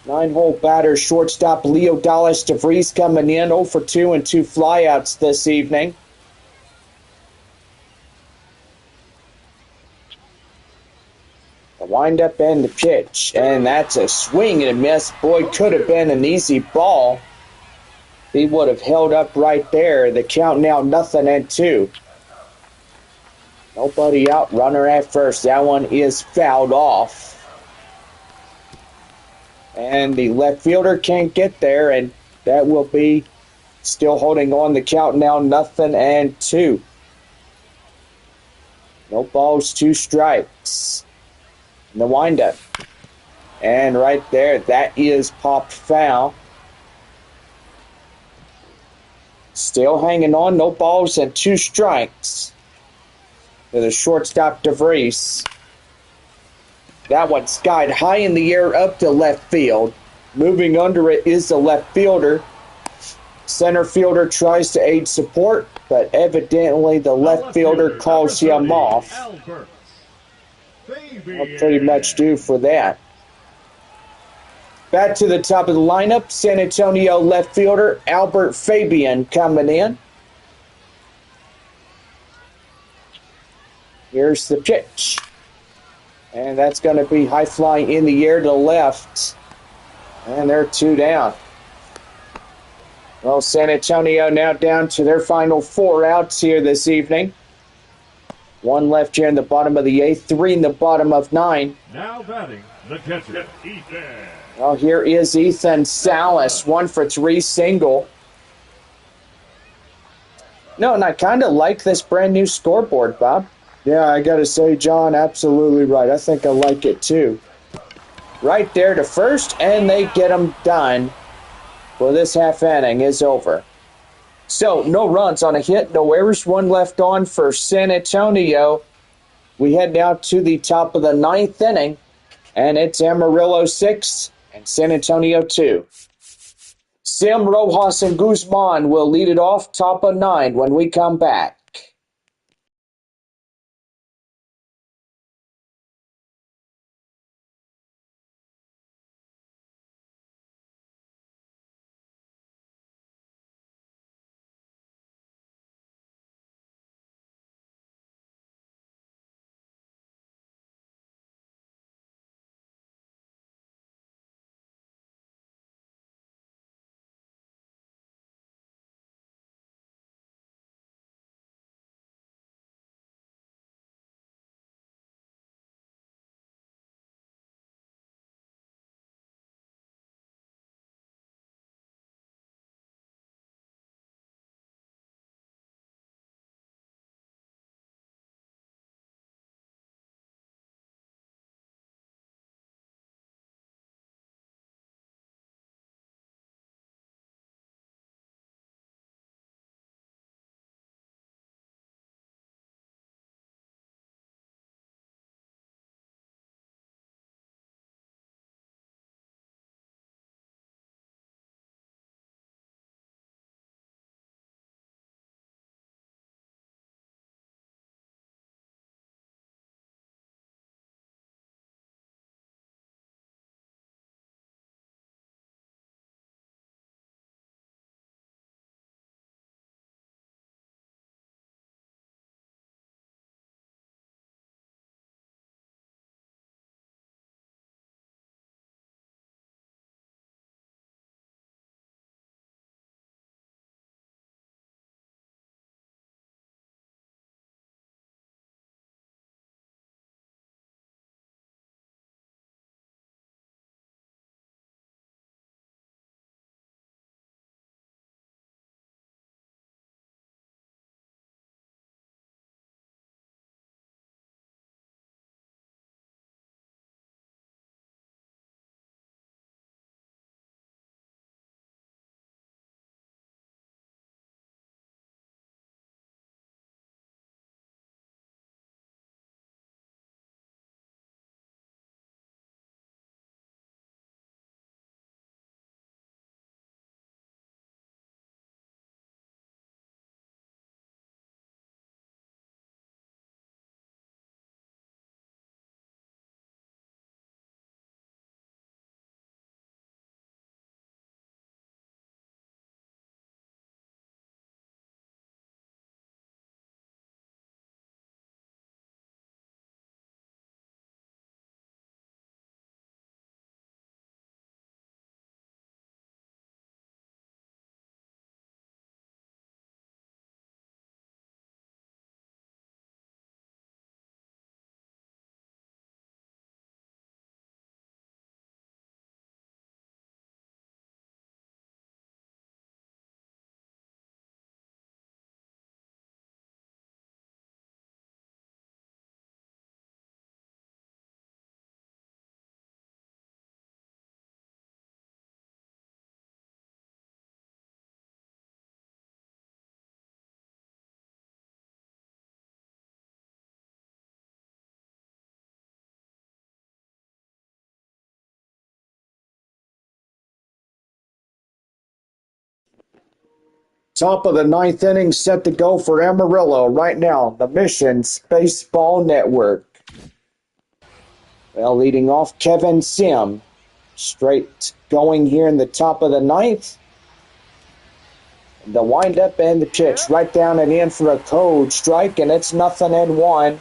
9-hole batter, shortstop Leo Dallas DeVries coming in 0 for 2 and 2 flyouts this evening. The windup and the pitch, and that's a swing and a miss. Boy, could have been an easy ball. He would have held up right there. The count now 0-2. Nobody out, runner at first. That one is fouled off. And the left fielder can't get there, and that will be still holding on. The count now 0-2. No balls, 2 strikes. And the windup. And right there, that is popped foul. Still hanging on, no balls and 2 strikes. To the shortstop DeVries. That one skied high in the air up to left field. Moving under it is the left fielder. Center fielder tries to aid support, but evidently the left fielder calls him off. I'll pretty much do for that. Back to the top of the lineup, San Antonio left fielder Albert Fabian coming in. Here's the pitch. And that's going to be high flying in the air to the left. And they're 2 down. Well, San Antonio now down to their final 4 outs here this evening. 1 left here in the bottom of the 8th, 3 in the bottom of 9. Now batting, the catcher, Ethan. Well, here is Ethan Salas, 1 for 3 single. No, and I kind of like this brand new scoreboard, Bob. Yeah, I got to say, John, absolutely right. I think I like it too. Right there to first, and they get them done. Well, this half inning is over. So, no runs on a hit, no errors, 1 left on for San Antonio. We head now to the top of the 9th inning, and it's Amarillo 6 and San Antonio 2. Sim, Rojas, and Guzman will lead it off top of 9 when we come back. Top of the ninth inning set to go for Amarillo right now. The Missions Baseball Network. Well, leading off Kevin Sim. Straight going here in the top of the ninth. The windup and the pitch right down and in for a code strike, and it's 0-1.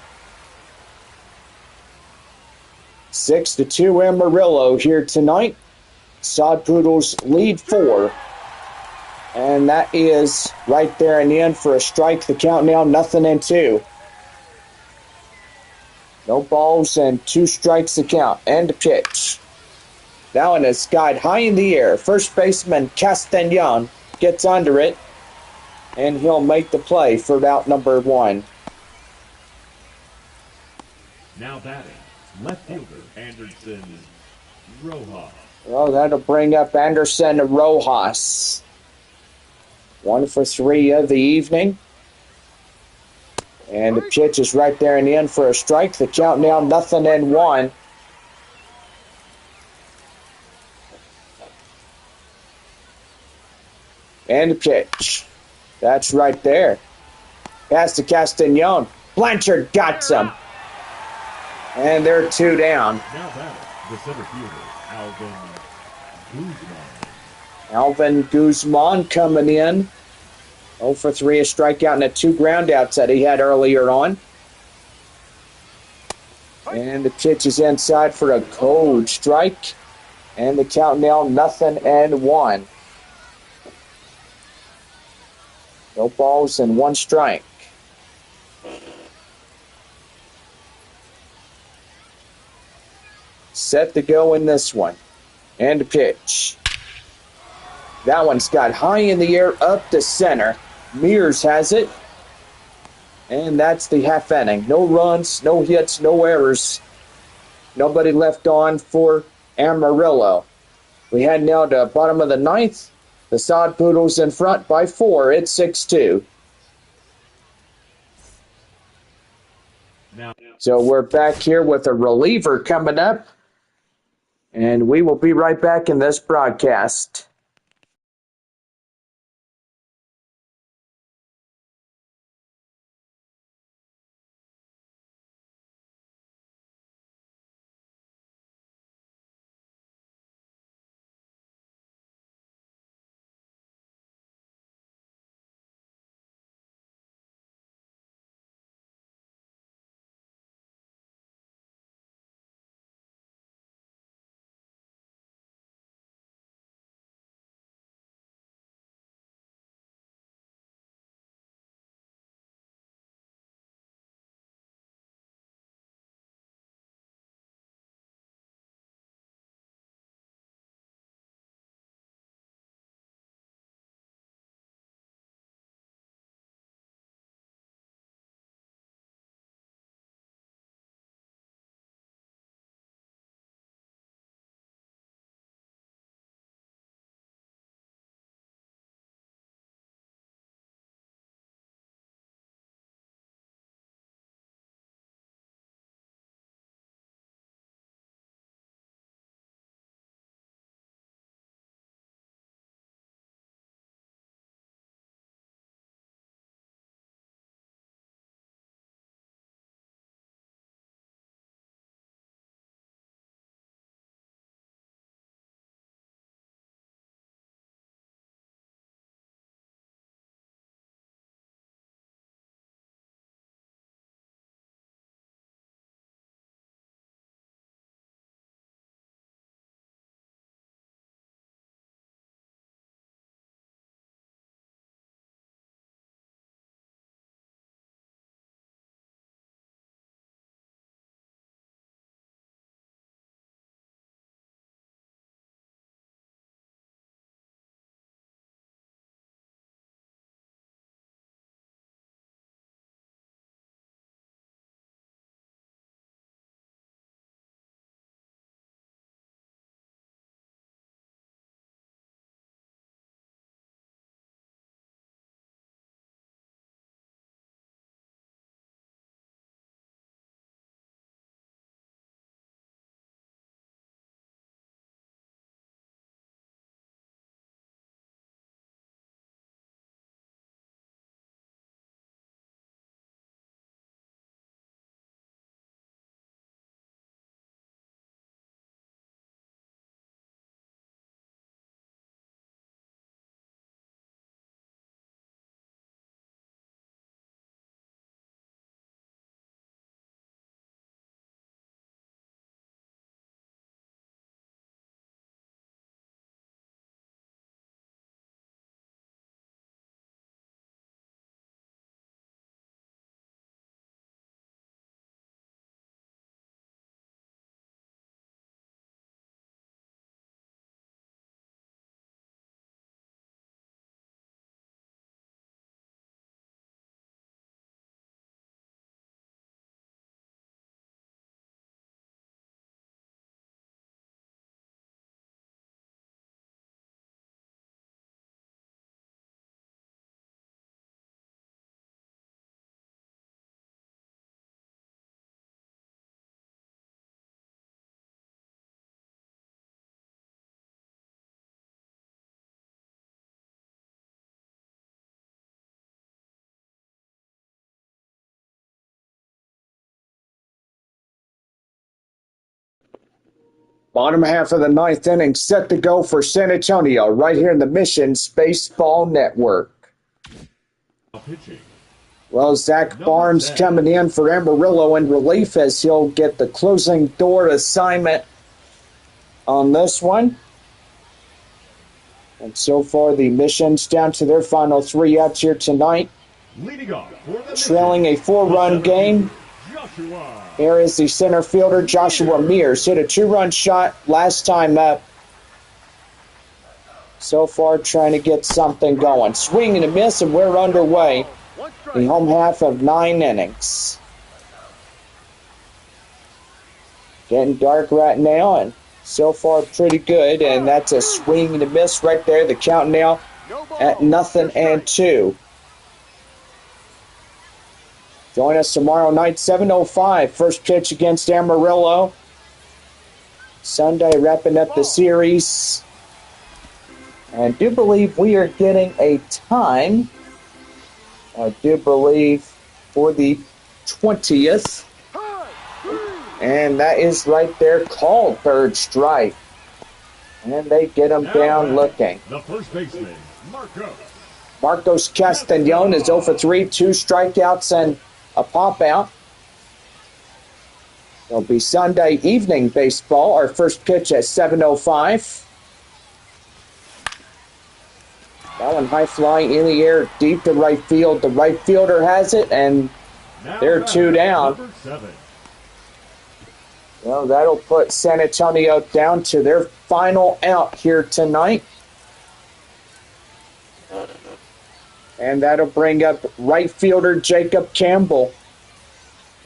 6-2 Amarillo here tonight. Sod Poodles lead 4. And that is right there and in for a strike. The count now 0-2. No balls and 2 strikes to count. And the pitch. Now in a skied high in the air. First baseman Castagnon gets under it. And he'll make the play for out number 1. Now batting, left fielder Anderson Rojas. Well, that'll bring up Anderson Rojas. 1 for 3 of the evening. And the pitch is right there and in for a strike. The count now 0-1. And the pitch. That's right there. Pass to Castagnon. Blanchard got some. And they're 2 down. Now batting, the center fielder Alvin Guzman. Alvin Guzman coming in. 0 for 3, a strikeout and 2 groundouts that he had earlier on. And the pitch is inside for a cold strike. And the count now 0-1. No balls and 1 strike. Set to go in this one. And the pitch. That one's got high in the air up to center. Mears has it. And that's the half inning. No runs, no hits, no errors. Nobody left on for Amarillo. We head now to bottom of the ninth. The Sod Poodles in front by 4. It's 6-2. So we're back here with a reliever coming up. And we will be right back in this broadcast. Bottom half of the ninth inning set to go for San Antonio right here in the Mission Baseball Network. Pitching. Well, Zach Barnes coming in for Amarillo in relief as he'll get the closing door assignment on this one. And so far, the Mission's down to their final 3 outs here tonight. Leading off for the trailing a 4-run game. Joshua. Here is the center fielder, Joshua Mears. Hit a 2-run shot last time up. So far, trying to get something going. Swing and a miss, and we're underway. The home half of 9 innings. Getting dark right now, and so far pretty good. And that's a swing and a miss right there. The count now at 0-2. Join us tomorrow night, 7:05. First pitch against Amarillo. Sunday, wrapping up the series. And I do believe we are getting a time, I do believe, for the 20th. And that is right there, called third strike. And they get him down looking. The first baseman, Marcos Castañon is 0 for 3, 2 strikeouts and a pop out. It'll be Sunday evening baseball. Our first pitch at 7:05. That one high flying in the air, deep to right field. The right fielder has it, and they're 2 down. Well, that'll put San Antonio down to their final out here tonight. And that'll bring up right fielder Jacob Campbell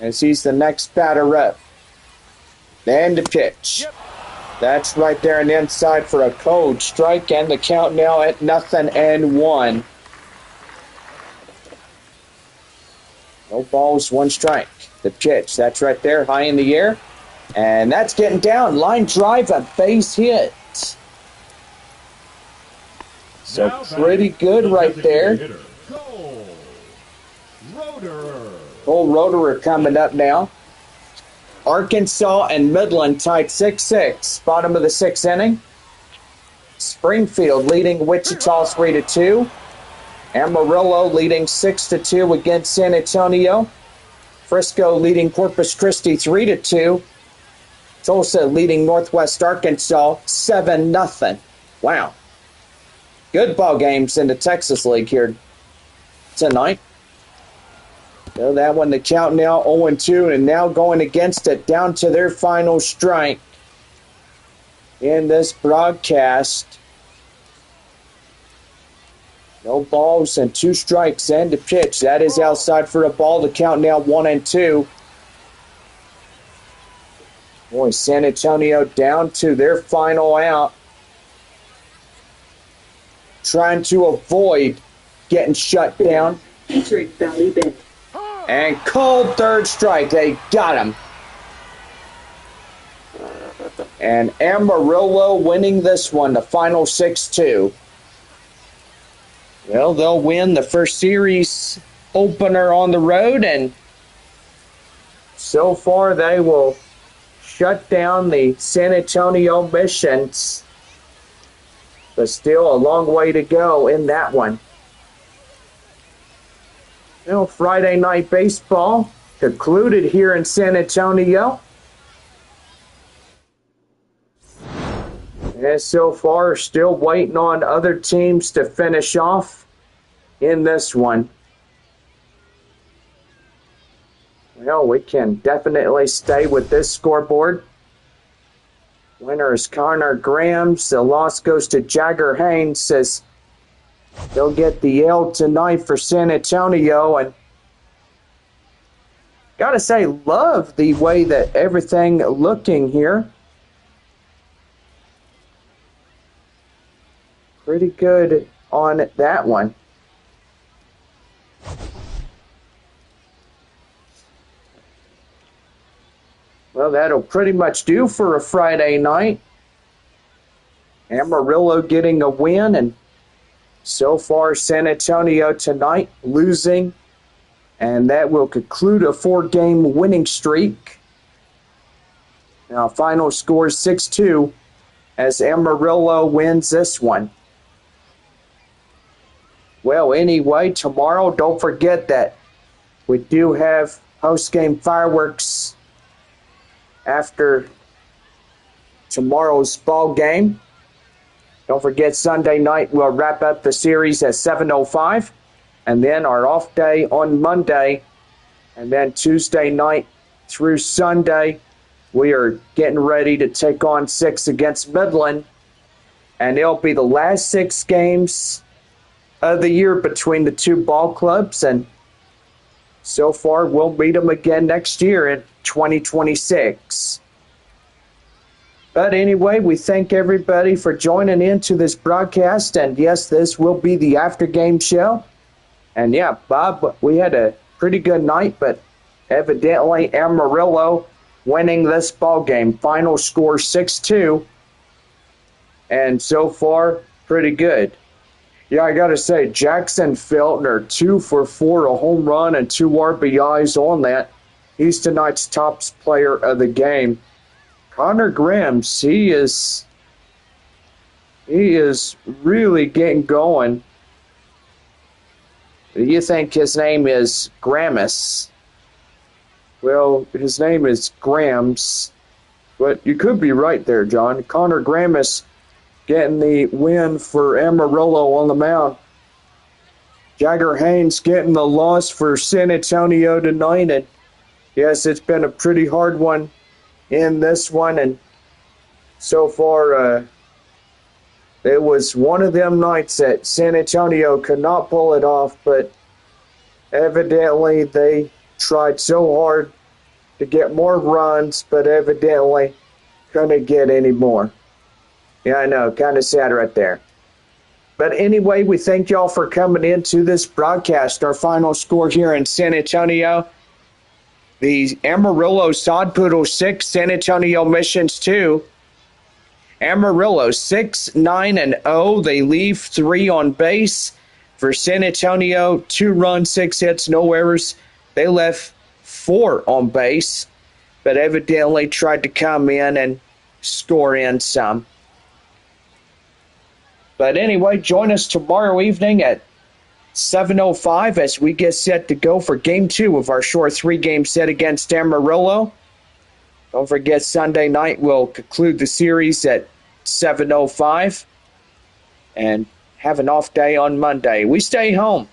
as he's the next batter up. And the pitch. That's right there on the inside for a cold strike, and the count now at 0-1. No balls, 1 strike. The pitch, that's right there, high in the air. And that's getting down. Line drive, a base hit. So pretty good right there. Cole Roederer coming up now. Arkansas and Midland tied 6-6. Bottom of the 6th inning. Springfield leading Wichita 3-2. Amarillo leading 6-2 against San Antonio. Frisco leading Corpus Christi 3-2. Tulsa leading Northwest Arkansas 7-0. Wow. Good ball games in the Texas League here tonight. So that one, the count now 0-2, and now going against it down to their final strike in this broadcast. No balls and 2 strikes and the pitch. That is outside for a ball. The count now 1-2. Boy, San Antonio down to their final out. Trying to avoid getting shut down. And called third strike. They got him. And Amarillo winning this one, the final 6-2. Well, they'll win the first series opener on the road, and so far they will shut down the San Antonio Missions. But still a long way to go in that one. Well, Friday night baseball concluded here in San Antonio. And so far, still waiting on other teams to finish off in this one. Well, we can definitely stay with this scoreboard. Winner is Connor Grams. The loss goes to Jagger Haynes. Says they'll get the L tonight for San Antonio. And gotta say, love the way that everything looking here. Pretty good on that one. Well, that'll pretty much do for a Friday night. Amarillo getting a win, and so far San Antonio tonight losing, and that will conclude a 4-game winning streak. Now, final score 6-2 as Amarillo wins this one. Well, anyway, tomorrow, don't forget that we do have post-game fireworks after tomorrow's ball game. Don't forget Sunday night we'll wrap up the series at 7:05, and then our off day on Monday, and then Tuesday night through Sunday we are getting ready to take on 6 against Midland, and it'll be the last 6 games of the year between the two ball clubs, and so far we'll meet them again next year in 2026. But anyway, we thank everybody for joining into this broadcast, and yes, this will be the after game show. And yeah, Bob, we had a pretty good night, but evidently Amarillo winning this ball game. Final score 6-2, and so far pretty good. Yeah, I gotta say, Jackson Feltner 2 for 4, a home run and 2 RBIs on that. He's tonight's top player of the game. Connor Grimes, he is really getting going. You think his name is Gramus? Well, his name is Grams, but you could be right there, John. Connor Gramus getting the win for Amarillo on the mound. Jagger Haynes getting the loss for San Antonio tonight, and yes, it's been a pretty hard one in this one, and so far it was one of them nights that San Antonio could not pull it off, but evidently they tried so hard to get more runs, but evidently couldn't get any more. Yeah, I know, kind of sad right there. But anyway, we thank y'all for coming into this broadcast. Our final score here in San Antonio: the Amarillo Sod Poodles 6, San Antonio Missions 2. Amarillo 6-9-0. They leave 3 on base. For San Antonio, 2 runs, 6 hits, no errors. They left 4 on base, but evidently tried to come in and score in some. But anyway, join us tomorrow evening at 7:05 as we get set to go for Game 2 of our short 3-game set against Amarillo. Don't forget, Sunday night we'll conclude the series at 7:05 and have an off day on Monday. We stay home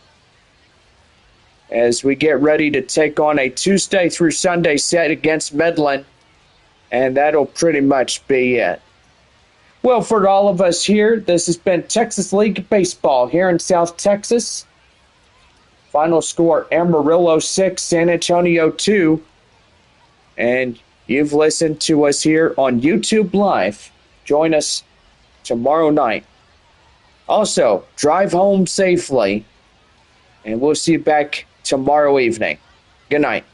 as we get ready to take on a Tuesday through Sunday set against Midland, and that'll pretty much be it. Well, for all of us here, this has been Texas League Baseball here in South Texas. Final score, Amarillo 6, San Antonio 2. And you've listened to us here on YouTube Live. Join us tomorrow night. Also, drive home safely, and we'll see you back tomorrow evening. Good night.